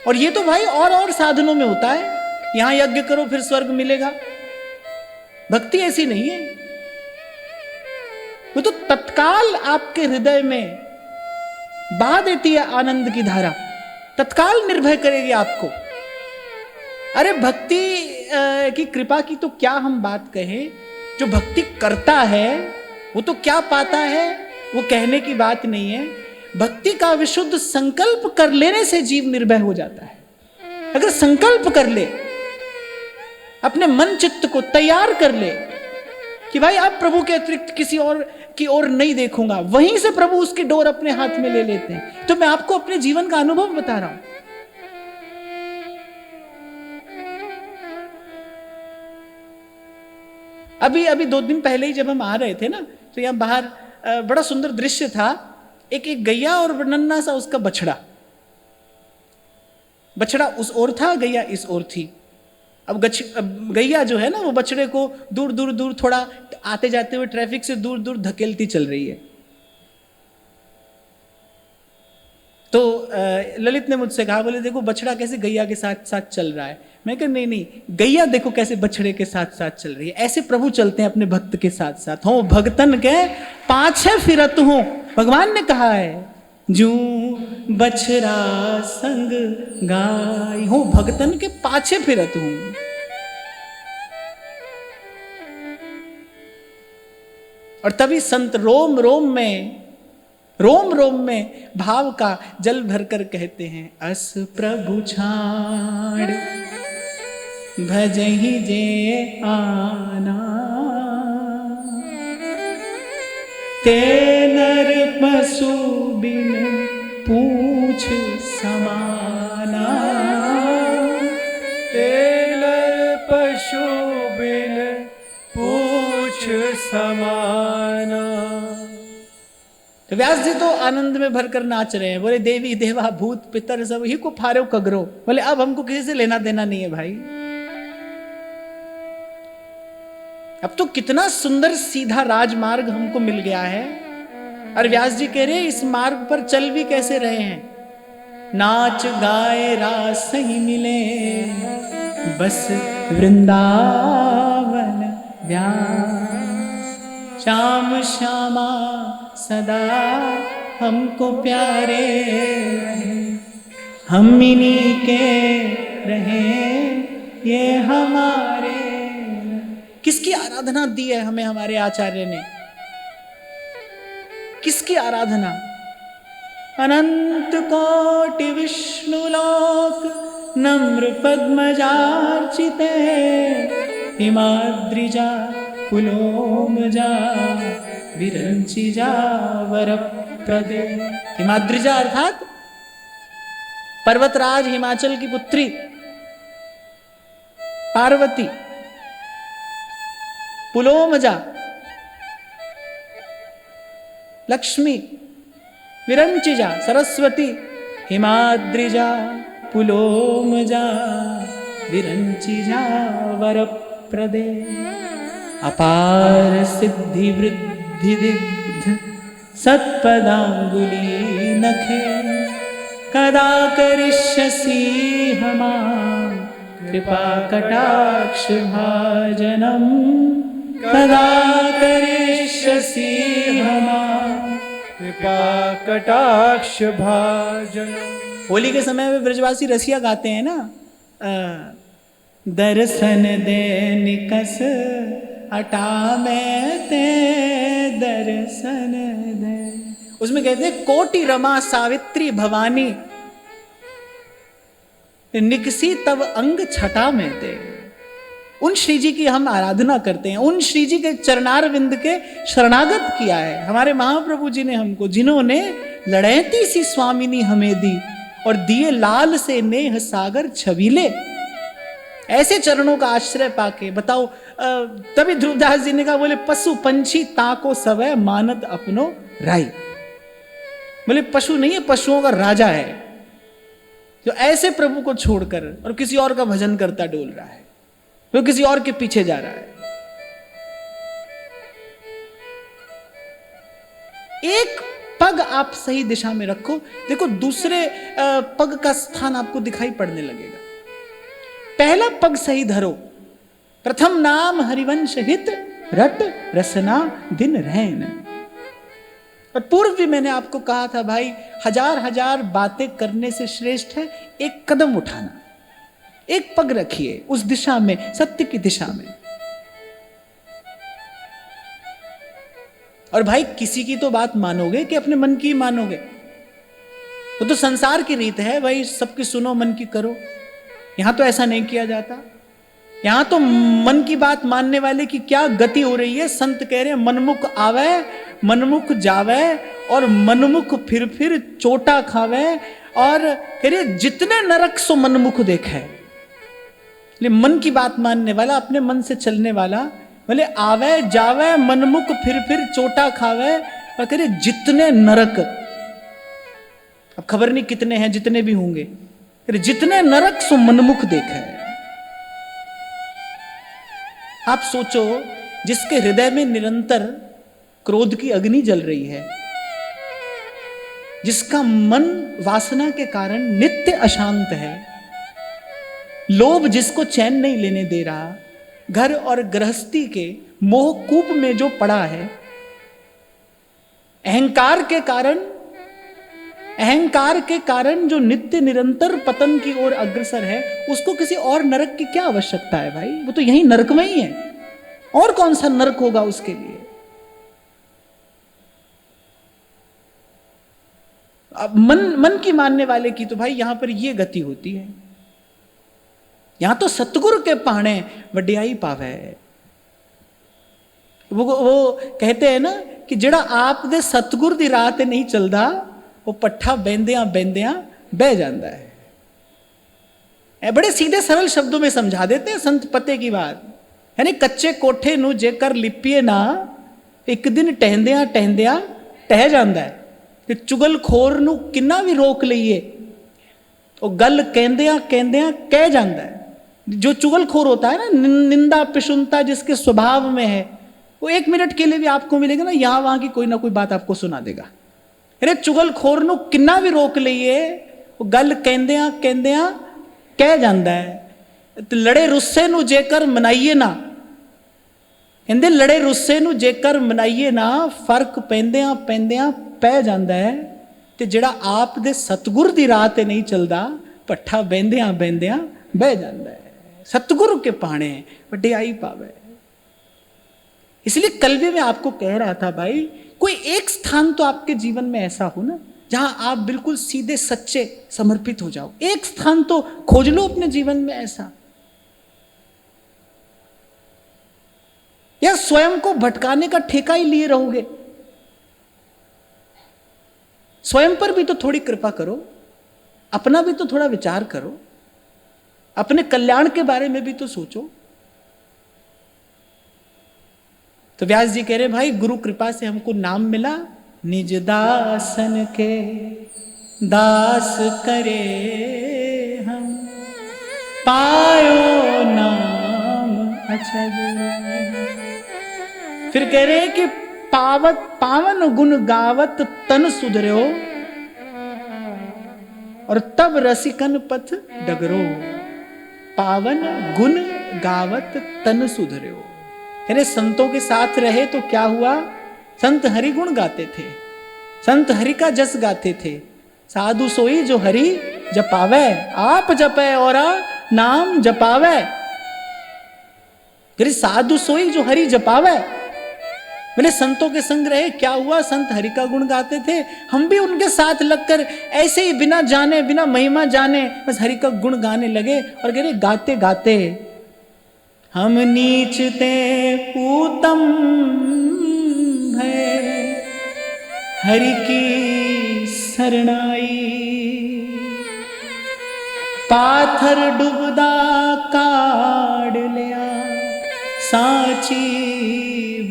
और ये तो भाई और साधनों में होता है, यहां यज्ञ करो फिर स्वर्ग मिलेगा। भक्ति ऐसी नहीं है, वो तो तत्काल आपके हृदय में बहा देती है आनंद की धारा, तत्काल निर्भय करेगी आपको। अरे भक्ति की कृपा की तो क्या हम बात कहें, जो भक्ति करता है वो तो क्या पाता है वो कहने की बात नहीं है। भक्ति का विशुद्ध संकल्प कर लेने से जीव निर्भय हो जाता है। अगर संकल्प कर ले, अपने मन चित्त को तैयार कर ले कि भाई अब प्रभु के अतिरिक्त किसी और की ओर नहीं देखूंगा, वहीं से प्रभु उसकी डोर अपने हाथ में ले लेते हैं। तो मैं आपको अपने जीवन का अनुभव बता रहा हूं। अभी 2 दिन पहले ही जब हम आ रहे थे ना, तो यहां बाहर बड़ा सुंदर दृश्य था। एक गैया और नन्ना सा उसका बछड़ा उस ओर था, गैया इस ओर थी। अब गैया जो है ना वो बछड़े को दूर दूर थोड़ा आते जाते हुए ट्रैफिक से दूर दूर धकेलती चल रही है। तो ललित ने मुझसे कहा, बोले देखो बछड़ा कैसे गैया के साथ साथ चल रहा है। मैं कहा नहीं, गैया देखो कैसे बछड़े के साथ साथ चल रही है। ऐसे प्रभु चलते हैं अपने भक्त के साथ साथ। हो भगतन के पाछे फिरत हो, भगवान ने कहा है, जू बछड़ा संग गाय हो, भगतन के पाछे फिरत हूं। और तभी संत रोम रोम में भाव का जल भरकर कहते हैं, अस प्रभु छाड़ भजहि जे आना, ते नर पशु बिन पूछ समाना, ते नर पशु बिन पूछ समाना। तो व्यास जी तो आनंद में भरकर नाच रहे हैं, बोले देवी देवा भूत पितर सब ही को फारो कगरो। बोले अब हमको किसी से लेना देना नहीं है भाई। अब तो कितना सुंदर सीधा राजमार्ग हमको मिल गया है। और व्यास जी कह रहे हैं इस मार्ग पर चल भी कैसे रहे हैं, नाच गाए रास ही मिले बस वृंदावन व्यास। श्याम श्यामा सदा हमको प्यारे रहे, हम इन्हीं के रहे ये हमारे। किसकी आराधना दी है हमें हमारे आचार्य ने? किसकी आराधना? अनंत कोटि विष्णु लोक नम्र पद्मजार्चिते, हिमाद्रिजा पुलोमजा विरंचिजा वरप्रदे। हिमाद्रिजा अर्थात पर्वतराज हिमाचल की पुत्री पार्वती, पुलोमजा लक्ष्मी, विरंचिजा सरस्वती, हिमाद्रिजा पुलोमजा विरंचिजा वरप्रदे। अपार सिद्धि वृद्धि दिग्ध सत्पदांगुली नखे, कदा करिष्यसि हमां कृपा कटाक्ष भाजनम, कदा करिष्यसि हमां कृपा कटाक्ष भाजन। होली के समय में ब्रजवासी रसिया गाते हैं ना, दर्शन दे निकस हटा में ते दर्शन दे। उसमें कहते हैं कोटि रमा सावित्री भवानी, निकसी तब अंग छटा में दे। उन श्री जी की हम आराधना करते हैं, उन श्री जी के चरणार विंद के शरणागत किया है हमारे महाप्रभु जी ने हमको, जिन्होंने लड़ैती सी स्वामिनी हमें दी और दिए लाल से नेह सागर छबीले। ऐसे चरणों का आश्रय पाके बताओ, तभी ध्रुवदास जी ने कहा, बोले पशु पंछी ताको सवै मानत अपनो राई। बोले पशु नहीं है, पशुओं का राजा है जो ऐसे प्रभु को छोड़कर और किसी और का भजन करता डोल रहा है, वो किसी और के पीछे जा रहा है। एक पग आप सही दिशा में रखो, देखो दूसरे पग का स्थान आपको दिखाई पड़ने लगेगा। पहला पग सही धरो, प्रथम नाम हरिवंश हित रट रसना दिन रहन। और पूर्व भी मैंने आपको कहा था भाई, हजार हजार बातें करने से श्रेष्ठ है एक कदम उठाना। एक पग रखिए उस दिशा में, सत्य की दिशा में। और भाई किसी की तो बात मानोगे कि अपने मन की मानोगे? वो तो संसार की रीत है भाई, सबकी सुनो मन की करो। यहां तो ऐसा नहीं किया जाता। यहां तो मन की बात मानने वाले की क्या गति हो रही है। संत कह रहे हैं मनमुख आवे मनमुख जावे और मनमुख फिर चोटा खावे। और कह रहे जितने नरक सो मनमुख देखे। मन की बात मानने वाला, अपने मन से चलने वाला, बोले आवे जावे मनमुख फिर चोटा खावे। और कह रहे जितने नरक, अब खबर नहीं कितने हैं, जितने भी होंगे, जितने नरक सो मनमुख देखे। आप सोचो, जिसके हृदय में निरंतर क्रोध की अग्नि जल रही है, जिसका मन वासना के कारण नित्य अशांत है, लोभ जिसको चैन नहीं लेने दे रहा, घर और गृहस्थी के मोह कूप में जो पड़ा है, अहंकार के कारण जो नित्य निरंतर पतन की ओर अग्रसर है, उसको किसी और नरक की क्या आवश्यकता है भाई? वो तो यही नरक में ही है, और कौन सा नरक होगा उसके लिए? अब मन की मानने वाले की तो भाई यहां पर ये गति होती है। यहां तो सतगुरु के पाणे वड्याई पावे। वो कहते हैं ना कि जेड़ा आप दे सतगुरु दी राह ते नहीं चलदा, वो पट्ठा बेंदियां बह जाता है। बड़े सीधे सरल शब्दों में समझा देते हैं संत पते की बात। यानी कच्चे कोठे नू जेकर लिपिए ना, एक दिन टहंदिया टह जाता है। कि चुगलखोर नू किन्ना भी रोक लईए, वो गल कहंदिया कह जाता है। जो चुगलखोर होता है ना, निंदा पिशुनता जिसके स्वभाव में है, वो 1 मिनट के लिए भी आपको मिलेगा ना, यहां वहां की कोई ना कोई बात आपको सुना देगा। अरे चुगलखोर नू किन्ना भी रोक लईए, वो गल कहंदिया कह जाता है। लड़े रुस्से नू जेकर मनाइए ना, ਕਹਿੰਦੇ ਲੜੇ ਰੁੱਸੇ ਨੂੰ ਜੇਕਰ ਮਨਾਈਏ ਨਾ, ਫਰਕ ਪੈਂਦਿਆਂ ਪੈਂਦਿਆਂ ਪੈ ਜਾਂਦਾ ਹੈ, ਤੇ ਜਿਹੜਾ ਆਪ ਦੇ ਸਤਗੁਰ ਦੀ ਰਾਹ ਤੇ ਨਹੀਂ ਚੱਲਦਾ, ਪੱਠਾ ਬਹਿੰਦਿਆਂ ਬਹਿੰਦਿਆਂ ਬਹਿ ਜਾਂਦਾ ਹੈ। सतगुरु के पाने वड्याई पावे। इसलिए कल भी मैं आपको कह रहा था भाई, कोई एक स्थान तो आपके जीवन में ऐसा हो ना जहां आप बिल्कुल सीधे सच्चे समर्पित हो जाओ। एक स्थान तो खोज लो अपने जीवन में ऐसा। या स्वयं को भटकाने का ठेका ही लिए रहोगे? स्वयं पर भी तो थोड़ी कृपा करो, अपना भी तो थोड़ा विचार करो, अपने कल्याण के बारे में भी तो सोचो। तो व्यास जी कह रहे भाई, गुरु कृपा से हमको नाम मिला, निज दासन के दास करे हम, पायो नाम अचज। फिर कह रहे कि पावन गुण गावत तन सुधरो, और तब रसिकन पथ डगरो। पावन गुण गावत तन सुधरो। अरे संतों के साथ रहे तो क्या हुआ? संत हरि गुण गाते थे, संत हरि का जस गाते थे। साधु सोई जो हरि जपावे, आप जपे और नाम जपावे। अरे साधु सोई जो हरि जपावे। मैंने संतों के संग रहे, क्या हुआ? संत हरि का गुण गाते थे, हम भी उनके साथ लगकर ऐसे ही बिना जाने, बिना महिमा जाने बस हरि का गुण गाने लगे। और कह रहे गाते गाते हम नीचते पूतम है, हरि की शरणाई। पाथर डुबदा काढ़ लिया, सांची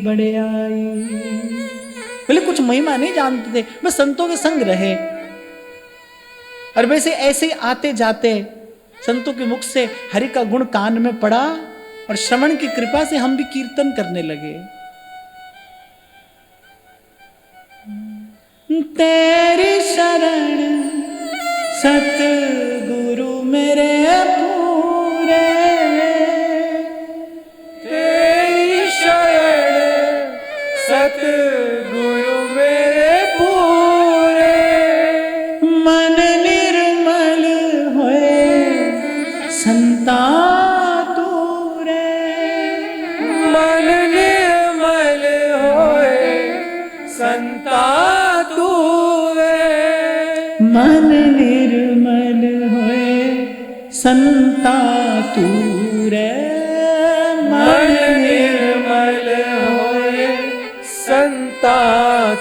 बड़े आई। बोले कुछ महिमा नहीं जानते थे, बस संतों के संग रहे। और वैसे ऐसे ही आते जाते संतों के मुख से हरि का गुण कान में पड़ा, और श्रवण की कृपा से हम भी कीर्तन करने लगे। तेरी शरण सतगुरु मेरे पूरे, तेरी शरण सतगुरु मेरे पूरे। मन निर्मल होए संता तूरे, मन निर्मल होए संता तूरे। मन निर्मल होए संता तूरे। मन निर्मल होए संता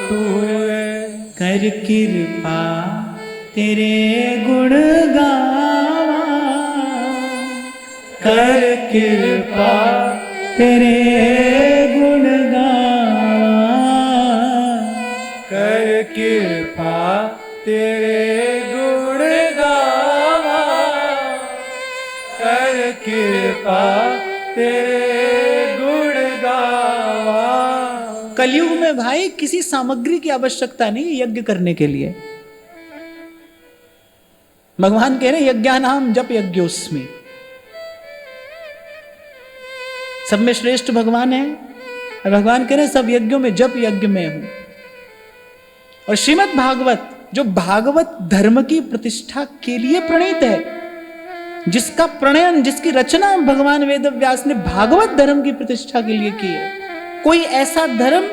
तूरे। कर कृपा तेरे गुण गावा, कर कृपा तेरे गुण गावा। कर कृपा तेरे गुण गावा, कर कृपा तेरे गुण गावा। कलयुग में भाई किसी सामग्री की आवश्यकता नहीं यज्ञ करने के लिए। भगवान कह रहे यज्ञानाम जप यज्ञोस्मि। सब में श्रेष्ठ भगवान है, और भगवान कह रहे सब यज्ञों में जप यज्ञ में हूं। और श्रीमद् भागवत जो भागवत धर्म की प्रतिष्ठा के लिए प्रणीत है, जिसका प्रणयन, जिसकी रचना भगवान वेद व्यास ने भागवत धर्म की प्रतिष्ठा के लिए की है। कोई ऐसा धर्म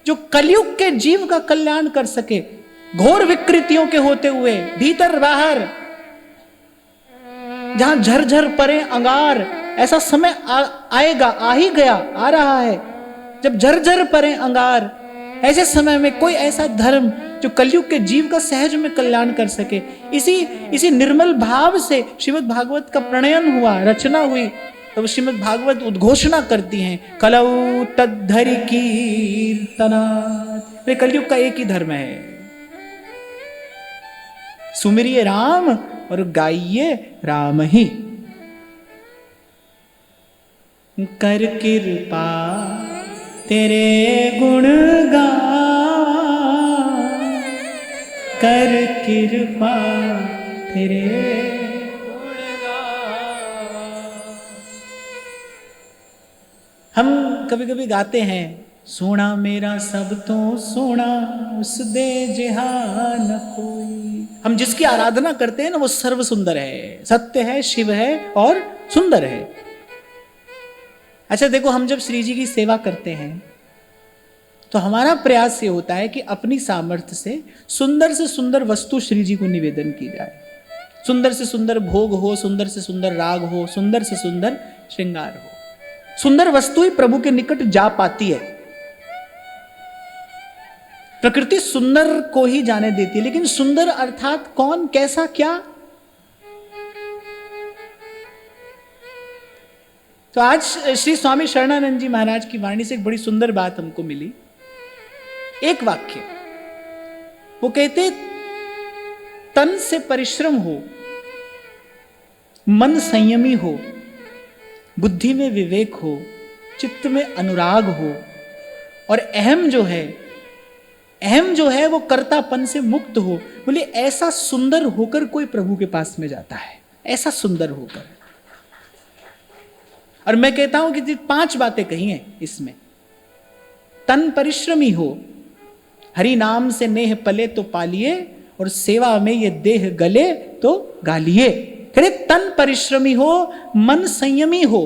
जो कलयुग के जीव का कल्याण कर सके, घोर विकृतियों के होते हुए भीतर बाहर, जहां झरझर परे अंगार। ऐसा समय आएगा, आ ही गया, आ रहा है, जब झरझर परे अंगार। ऐसे समय में कोई ऐसा धर्म जो कलयुग के जीव का सहज में कल्याण कर सके, इसी निर्मल भाव से श्रीमद् भागवत का प्रणयन हुआ, रचना हुई। तो श्रीमद् भागवत उद्घोषणा करती हैं, कलौ तद्धरि कीर्तनात्। वे कलयुग का एक ही धर्म है, सुमिरिये राम और गाइये राम ही। कर कृपा तेरे गुण गावा, कर कृपा तेरे गुण गावा। हम कभी कभी गाते हैं, सोना मेरा सब तो सोना उस दे जहान कोई। हम जिसकी आराधना करते हैं ना वो सर्व सुंदर है, सत्य है, शिव है और सुंदर है। अच्छा देखो, हम जब श्री जी की सेवा करते हैं तो हमारा प्रयास ये होता है कि अपनी सामर्थ्य से सुंदर वस्तु श्री जी को निवेदन की जाए। सुंदर से सुंदर भोग हो, सुंदर से सुंदर राग हो, सुंदर से सुंदर श्रृंगार हो। सुंदर वस्तु ही प्रभु के निकट जा पाती है। प्रकृति सुंदर को ही जाने देती है, लेकिन सुंदर अर्थात कौन, कैसा, क्या। तो आज श्री स्वामी शरणानंद जी महाराज की वाणी से एक बड़ी सुंदर बात हमको मिली। एक वाक्य वो कहते, तन से परिश्रम हो, मन संयमी हो, बुद्धि में विवेक हो, चित्त में अनुराग हो, और अहम जो है वो कर्तापन से मुक्त हो। बोले ऐसा सुंदर होकर कोई प्रभु के पास में जाता है, ऐसा सुंदर होकर। और मैं कहता हूं कि 5 बातें कही हैं इसमें। तन परिश्रमी हो, हरि नाम से नेह पले तो पालिए, और सेवा में ये देह गले तो गालिए। कहते तन परिश्रमी हो, मन संयमी हो,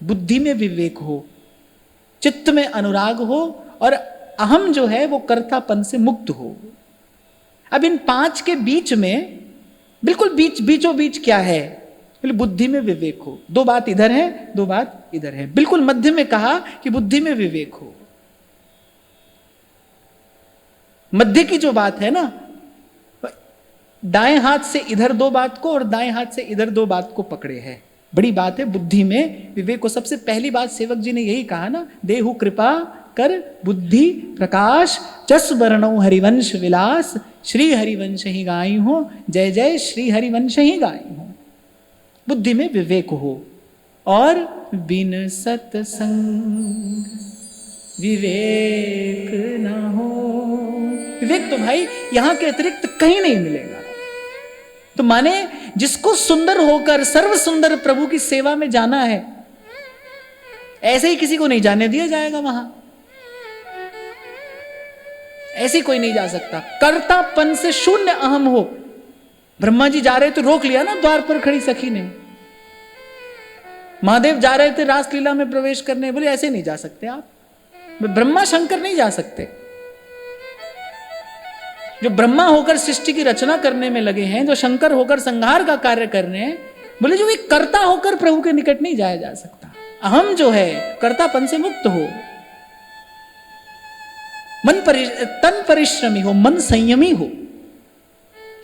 बुद्धि में विवेक हो, चित्त में अनुराग हो, और अहम जो है वो कर्तापन से मुक्त हो। अब इन 5 के बीच में बिल्कुल बीचों बीच क्या है? बुद्धि में विवेक हो। 2 बात इधर है, 2 बात इधर है। बिल्कुल मध्य में कहा कि बुद्धि में विवेक हो। मध्य की जो बात है ना, दाएं हाथ से इधर 2 बात को और दाएं हाथ से इधर 2 बात को पकड़े है। बड़ी बात है बुद्धि में विवेक को। सबसे पहली बात सेवक जी ने यही कहा ना, देहु कृपा कर बुद्धि प्रकाश, जस वर्णो हरिवंश विलास, श्री हरिवंश ही गाई हो, जय जय श्री हरिवंश ही गाई हो। बुद्धि में विवेक हो, और बिन सत्संग विवेक न हो। विवेक तो भाई यहां के अतिरिक्त कहीं नहीं मिलेगा। तो माने जिसको सुंदर होकर सर्व सुंदर प्रभु की सेवा में जाना है, ऐसे ही किसी को नहीं जाने दिया जाएगा वहां। ऐसे कोई नहीं जा सकता। कर्तापन से शून्य अहम हो। ब्रह्मा जी जा रहे थे, रोक लिया ना द्वार पर खड़ी सखी ने। महादेव जा रहे थे रासलीला में प्रवेश करने, बोले ऐसे नहीं जा सकते आप। ब्रह्मा शंकर नहीं जा सकते। जो ब्रह्मा होकर सृष्टि की रचना करने में लगे हैं, जो शंकर होकर संहार का कार्य कर रहे हैं, बोले जो एक कर्ता होकर प्रभु के निकट नहीं जाया जा सकता। अहम जो है कर्तापन से मुक्त हो, तन परिश्रमी हो, मन संयमी हो।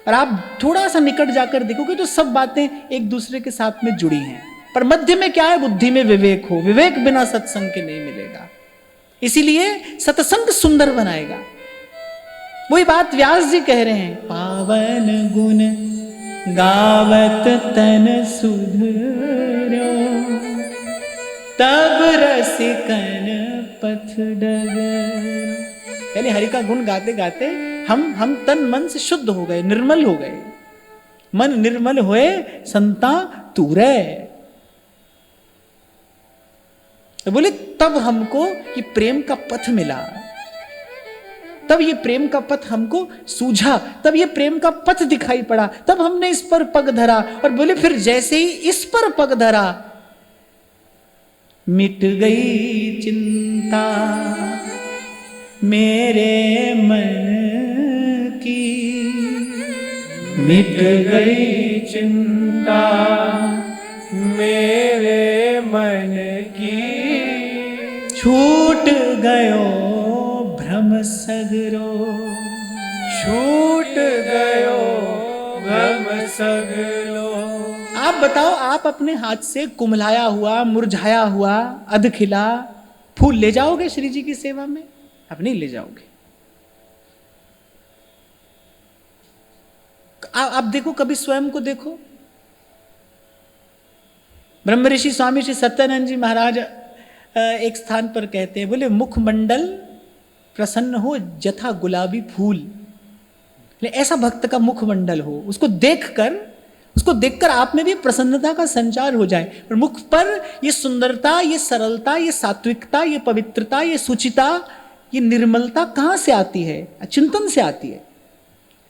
और आप थोड़ा सा निकट जाकर देखोगे तो सब बातें एक दूसरे के साथ में जुड़ी हैं। पर मध्य में क्या है? बुद्धि में विवेक हो। विवेक बिना सत्संग के नहीं मिलेगा। इसीलिए सत्संग सुंदर बनाएगा। वही बात व्यास जी कह रहे हैं, पावन गुण गावत तन सुधरो, तब रसिकन पथ डगर। यानी हरि का गुण गाते गाते हम तन मन से शुद्ध हो गए, निर्मल हो गए। मन निर्मल होए संता तूरे। तो बोले तब हमको ये प्रेम का पथ मिला, तब ये प्रेम का पथ हमको सूझा, तब ये प्रेम का पथ दिखाई पड़ा, तब हमने इस पर पग धरा। और बोले फिर जैसे ही इस पर पग धरा, मिट गई चिंता मेरे मन की, मिट गई चिंता मेरे मन की, छूट गयो भ्रम सगरो, छूट गयो भ्रम सगरो। आप बताओ, आप अपने हाथ से कुम्हलाया हुआ, मुरझाया हुआ, अधखिला फूल ले जाओगे श्री जी की सेवा में? आप नहीं ले जाओगे। आप देखो, कभी स्वयं को देखो। ब्रह्म ऋषि स्वामी श्री सत्यानंद जी महाराज एक स्थान पर कहते हैं, बोले मुखमंडल प्रसन्न हो जथा गुलाबी फूल। ऐसा भक्त का मुखमंडल हो, उसको देखकर उसको देखकर आप में भी प्रसन्नता का संचार हो जाए, और मुख पर ये सुंदरता, ये सरलता, ये सात्विकता, ये पवित्रता, ये सुचिता, ये निर्मलता कहां से आती है? चिंतन से आती है।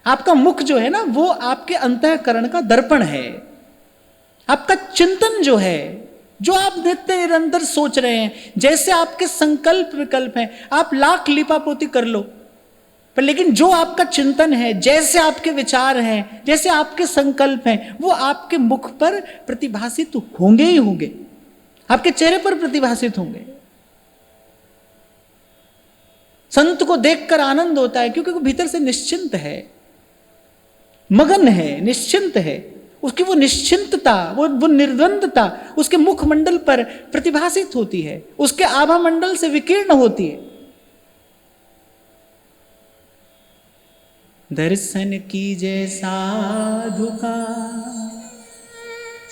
आपका मुख जो है ना, वो आपके अंतःकरण का दर्पण है। आपका चिंतन जो है, जो आप निरंतर सोच रहे हैं, जैसे आपके संकल्प विकल्प हैं, आप लाख लिपापोती कर लो, पर लेकिन जो आपका चिंतन है, जैसे आपके विचार हैं, जैसे आपके संकल्प हैं, वो आपके मुख पर प्रतिभासित होंगे ही होंगे, आपके चेहरे पर प्रतिभासित होंगे। संत को देखकर आनंद होता है, क्योंकि वो भीतर से निश्चिंत है, मगन है, निश्चिंत है। उसकी वो निश्चिंतता, वो निर्द्वंदता उसके मुखमंडल पर प्रतिभासित होती है, उसके आभा मंडल से विकीर्ण होती है। दर्शन कीजे साधु का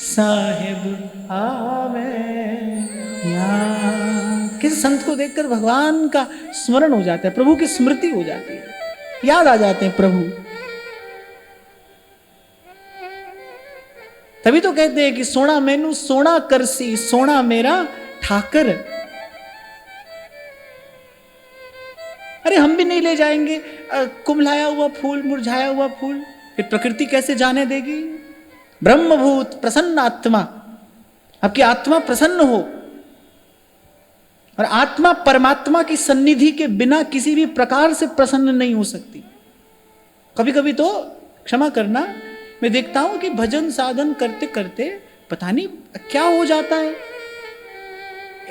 साहेब आवे यहाँ। किसी संत को देखकर भगवान का स्मरण हो जाता है, प्रभु की स्मृति हो जाती है, याद आ जाते हैं प्रभु। तभी तो कहते हैं कि सोना मैनू सोना करसी, सोना मेरा ठाकर। अरे हम भी नहीं ले जाएंगे कुम्हलाया हुआ फूल, मुरझाया हुआ फूल, फिर प्रकृति कैसे जाने देगी? ब्रह्मभूत प्रसन्न आत्मा, आपकी आत्मा प्रसन्न हो, और आत्मा परमात्मा की सन्निधि के बिना किसी भी प्रकार से प्रसन्न नहीं हो सकती। कभी कभी तो क्षमा करना, मैं देखता हूं कि भजन साधन करते करते पता नहीं क्या हो जाता है,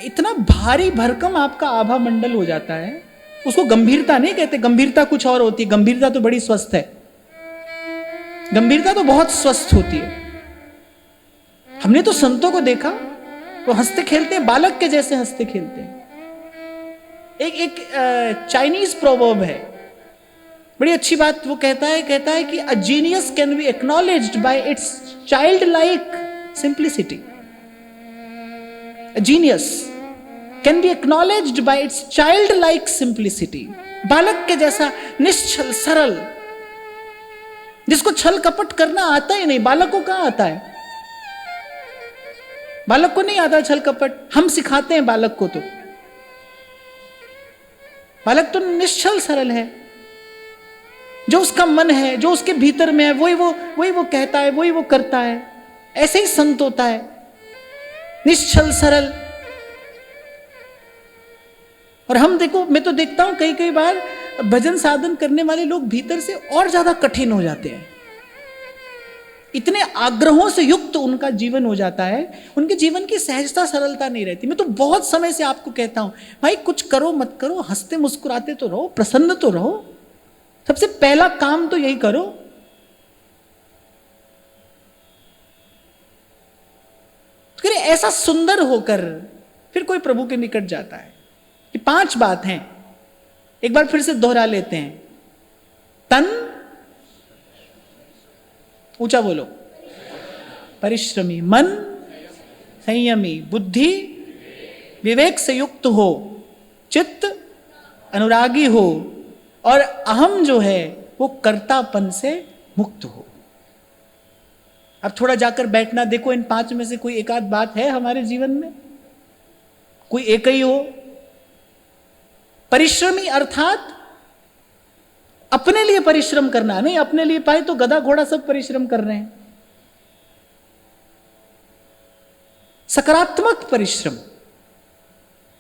इतना भारी भरकम आपका आभा मंडल हो जाता है। उसको गंभीरता नहीं कहते, गंभीरता कुछ और होती है। गंभीरता तो बड़ी स्वस्थ है, गंभीरता तो बहुत स्वस्थ होती है। हमने तो संतों को देखा, वो हंसते खेलते हैं, बालक के जैसे हंसते खेलते हैं। एक चाइनीज प्रोवर्ब है, बड़ी अच्छी बात वो कहता है कि a genius can be acknowledged bye it's child like simplicity. A genius can be acknowledged bye it's child like simplicity. बालक के जैसा निश्चल सरल, जिसको छल कपट करना आता ही नहीं। बालक को कहां आता है? बालक को नहीं आता छल कपट, हम सिखाते हैं बालक को। तो बालक तो निश्चल सरल है, जो उसका मन है, जो उसके भीतर में है, वही वो कहता है, वही वो करता है। ऐसे ही संत होता है, निश्चल सरल। और हम देखो, मैं तो देखता हूं कई बार भजन साधन करने वाले लोग भीतर से और ज्यादा कठिन हो जाते हैं, इतने आग्रहों से युक्त उनका जीवन हो जाता है, उनके जीवन की सहजता सरलता नहीं रहती। मैं तो बहुत समय से आपको कहता हूं, भाई कुछ करो मत करो, हंसते मुस्कुराते तो रहो, प्रसन्न तो रहो। सबसे पहला काम तो यही करो। तो ऐसा सुंदर होकर फिर कोई प्रभु के निकट जाता है। ये 5 बात हैं, एक बार फिर से दोहरा लेते हैं। तन, ऊंचा बोलो, परिश्रमी, मन संयमी, बुद्धि विवेक से युक्त हो, चित्त अनुरागी हो, और अहम जो है वो कर्तापन से मुक्त हो। अब थोड़ा जाकर बैठना, देखो इन 5 में से कोई एक आध बात है हमारे जीवन में, कोई एक ही हो। परिश्रमी अर्थात अपने लिए परिश्रम करना नहीं, अपने लिए पाए तो गधा घोड़ा सब परिश्रम कर रहे हैं। सकारात्मक परिश्रम,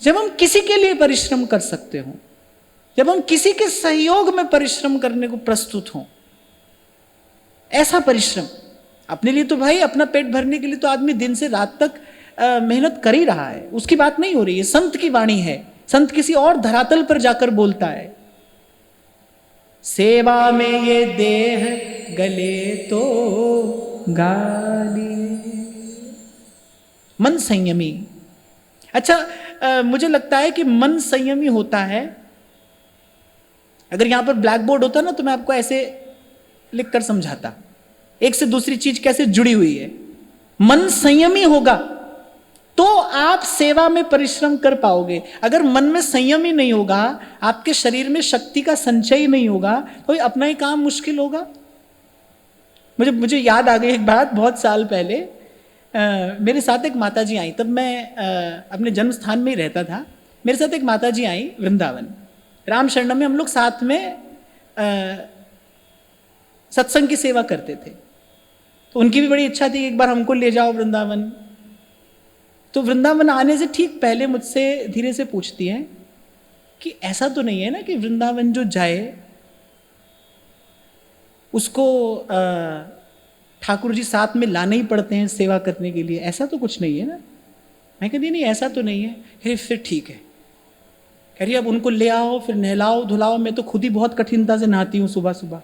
जब हम किसी के लिए परिश्रम कर सकते हो, जब हम किसी के सहयोग में परिश्रम करने को प्रस्तुत हों, ऐसा परिश्रम। अपने लिए तो भाई, अपना पेट भरने के लिए तो आदमी दिन से रात तक मेहनत कर ही रहा है, उसकी बात नहीं हो रही है। संत की वाणी है, संत किसी और धरातल पर जाकर बोलता है। सेवा में ये देह गले तो गाली। मन संयमी। अच्छा, मुझे लगता है कि मन संयमी होता है, अगर यहां पर ब्लैक बोर्ड होता ना तो मैं आपको ऐसे लिखकर समझाता, एक से दूसरी चीज कैसे जुड़ी हुई है। मन संयमी होगा तो आप सेवा में परिश्रम कर पाओगे। अगर मन में संयम ही नहीं होगा, आपके शरीर में शक्ति का संचय नहीं होगा, तो अपना ही काम मुश्किल होगा। मुझे याद आ गई एक बात। बहुत साल पहले मेरे साथ एक माता जी आई, तब मैं अपने जन्म स्थान में ही रहता था। मेरे साथ एक माता जी आई वृंदावन, राम शरणम में हम लोग साथ में सत्संग की सेवा करते थे। तो उनकी भी बड़ी इच्छा थी एक बार हमको ले जाओ वृंदावन। तो वृंदावन आने से ठीक पहले मुझसे धीरे से पूछती हैं कि ऐसा तो नहीं है ना कि वृंदावन जो जाए उसको ठाकुर जी साथ में लाने ही पड़ते हैं सेवा करने के लिए, ऐसा तो कुछ नहीं है ना। मैं कहती नहीं ऐसा तो नहीं है। कह रही फिर ठीक है। कह रही अब उनको ले आओ, फिर नहलाओ धुलाओ। मैं तो खुद ही बहुत कठिनता से नहाती हूँ सुबह सुबह,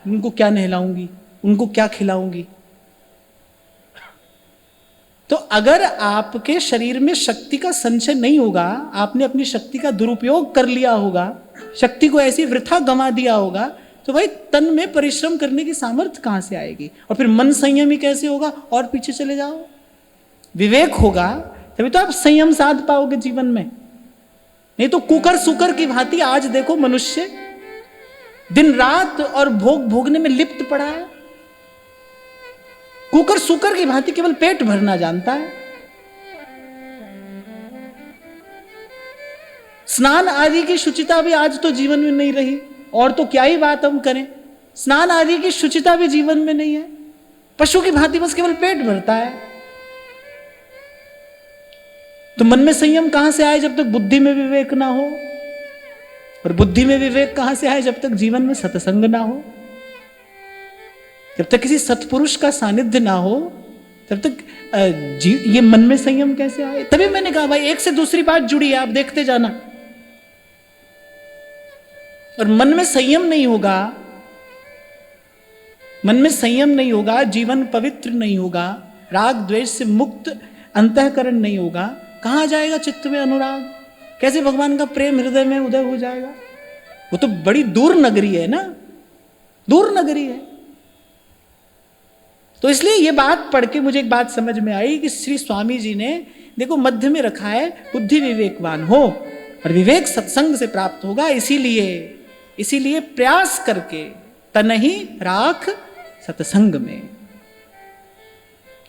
उनको क्या नहलाऊंगी, उनको क्या खिलाऊंगी। तो अगर आपके शरीर में शक्ति का संचय नहीं होगा, आपने अपनी शक्ति का दुरुपयोग कर लिया होगा, शक्ति को ऐसी वृथा गंवा दिया होगा, तो भाई तन में परिश्रम करने की सामर्थ्य कहां से आएगी। और फिर मन संयमी कैसे होगा, और पीछे चले जाओ। विवेक होगा तभी तो आप संयम साध पाओगे जीवन में। नहीं तो कुकर सुकर की भांति आज देखो मनुष्य दिन रात और भोग भोगने में लिप्त पड़ा है। कुकर सुकर की भांति केवल पेट भरना जानता है। स्नान आदि की शुचिता भी आज तो जीवन में नहीं रही, और तो क्या ही बात हम करें। स्नान आदि की शुचिता भी जीवन में नहीं है। पशु की भांति बस केवल पेट भरता है। तो मन में संयम कहां से आए जब तक बुद्धि में विवेक ना हो, और बुद्धि में विवेक कहां से आए जब तक जीवन में सत्संग ना हो। जब तक किसी सत्पुरुष का सानिध्य ना हो तब तक ये मन में संयम कैसे आए। तभी मैंने कहा भाई एक से दूसरी बात जुड़ी है, आप देखते जाना। और मन में संयम नहीं होगा, मन में संयम नहीं होगा, जीवन पवित्र नहीं होगा, राग द्वेष से मुक्त अंतःकरण नहीं होगा, कहां जाएगा चित्त में अनुराग, कैसे भगवान का प्रेम हृदय में उदय हो जाएगा। वो तो बड़ी दूर नगरी है ना, दूर नगरी है। तो इसलिए ये बात पढ़ के मुझे एक बात समझ में आई कि श्री स्वामी जी ने देखो मध्य में रखा है बुद्धि विवेकवान हो, और विवेक सत्संग से प्राप्त होगा। इसीलिए प्रयास करके तन ही राख सत्संग में,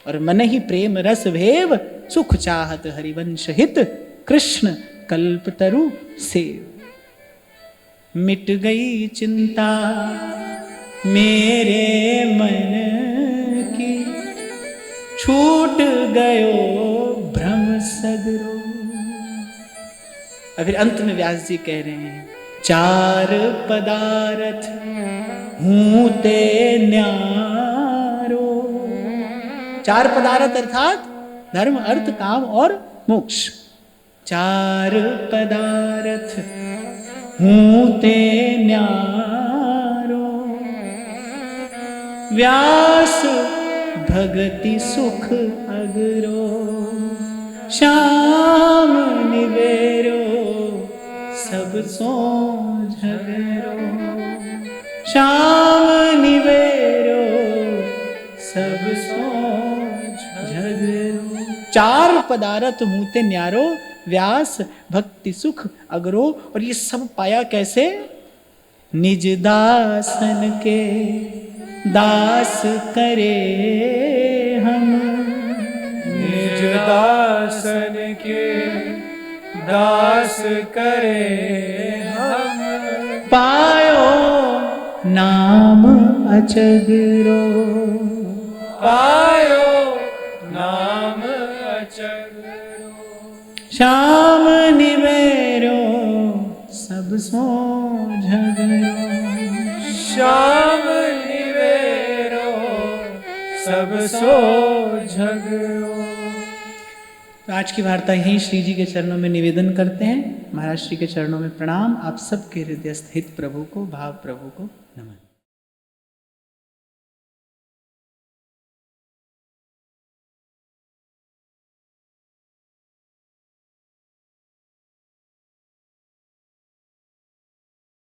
और मन ही प्रेम रस भेव, सुख चाहत हरिवंश हित, कृष्ण कल्पतरु सेव। मिट गई चिंता मेरे मन की, छूट गयो भ्रम सगरो। अब फिर अंत में व्यास जी कह रहे हैं, चार पदार्थ हूं ते न्यारो। चार पदार्थ अर्थात धर्म अर्थ काम और मोक्ष। चार पदार्थ हूं ते न्यारो, व्यास भगति सुख अगरो, श्याम निवेरो सब सो झगरो, श्याम निवेरो सब सो झगरो। चार पदार्थ मुते न्यारो, व्यास भक्ति सुख अगरो। और ये सब पाया कैसे? निज दासन के दास करे हम, निज दासन के दास करे हम, पायो नाम अचगरो, पायो नाम अचगरो, श्याम निवेरो सब सो झगरो, श्याम निवेरो सब सो झगरो। तो आज की वार्ता यहीं श्री जी के चरणों में निवेदन करते हैं। महाराज श्री के चरणों में प्रणाम। आप सबके हृदयस्थ हित प्रभु को, भाव प्रभु को नमन।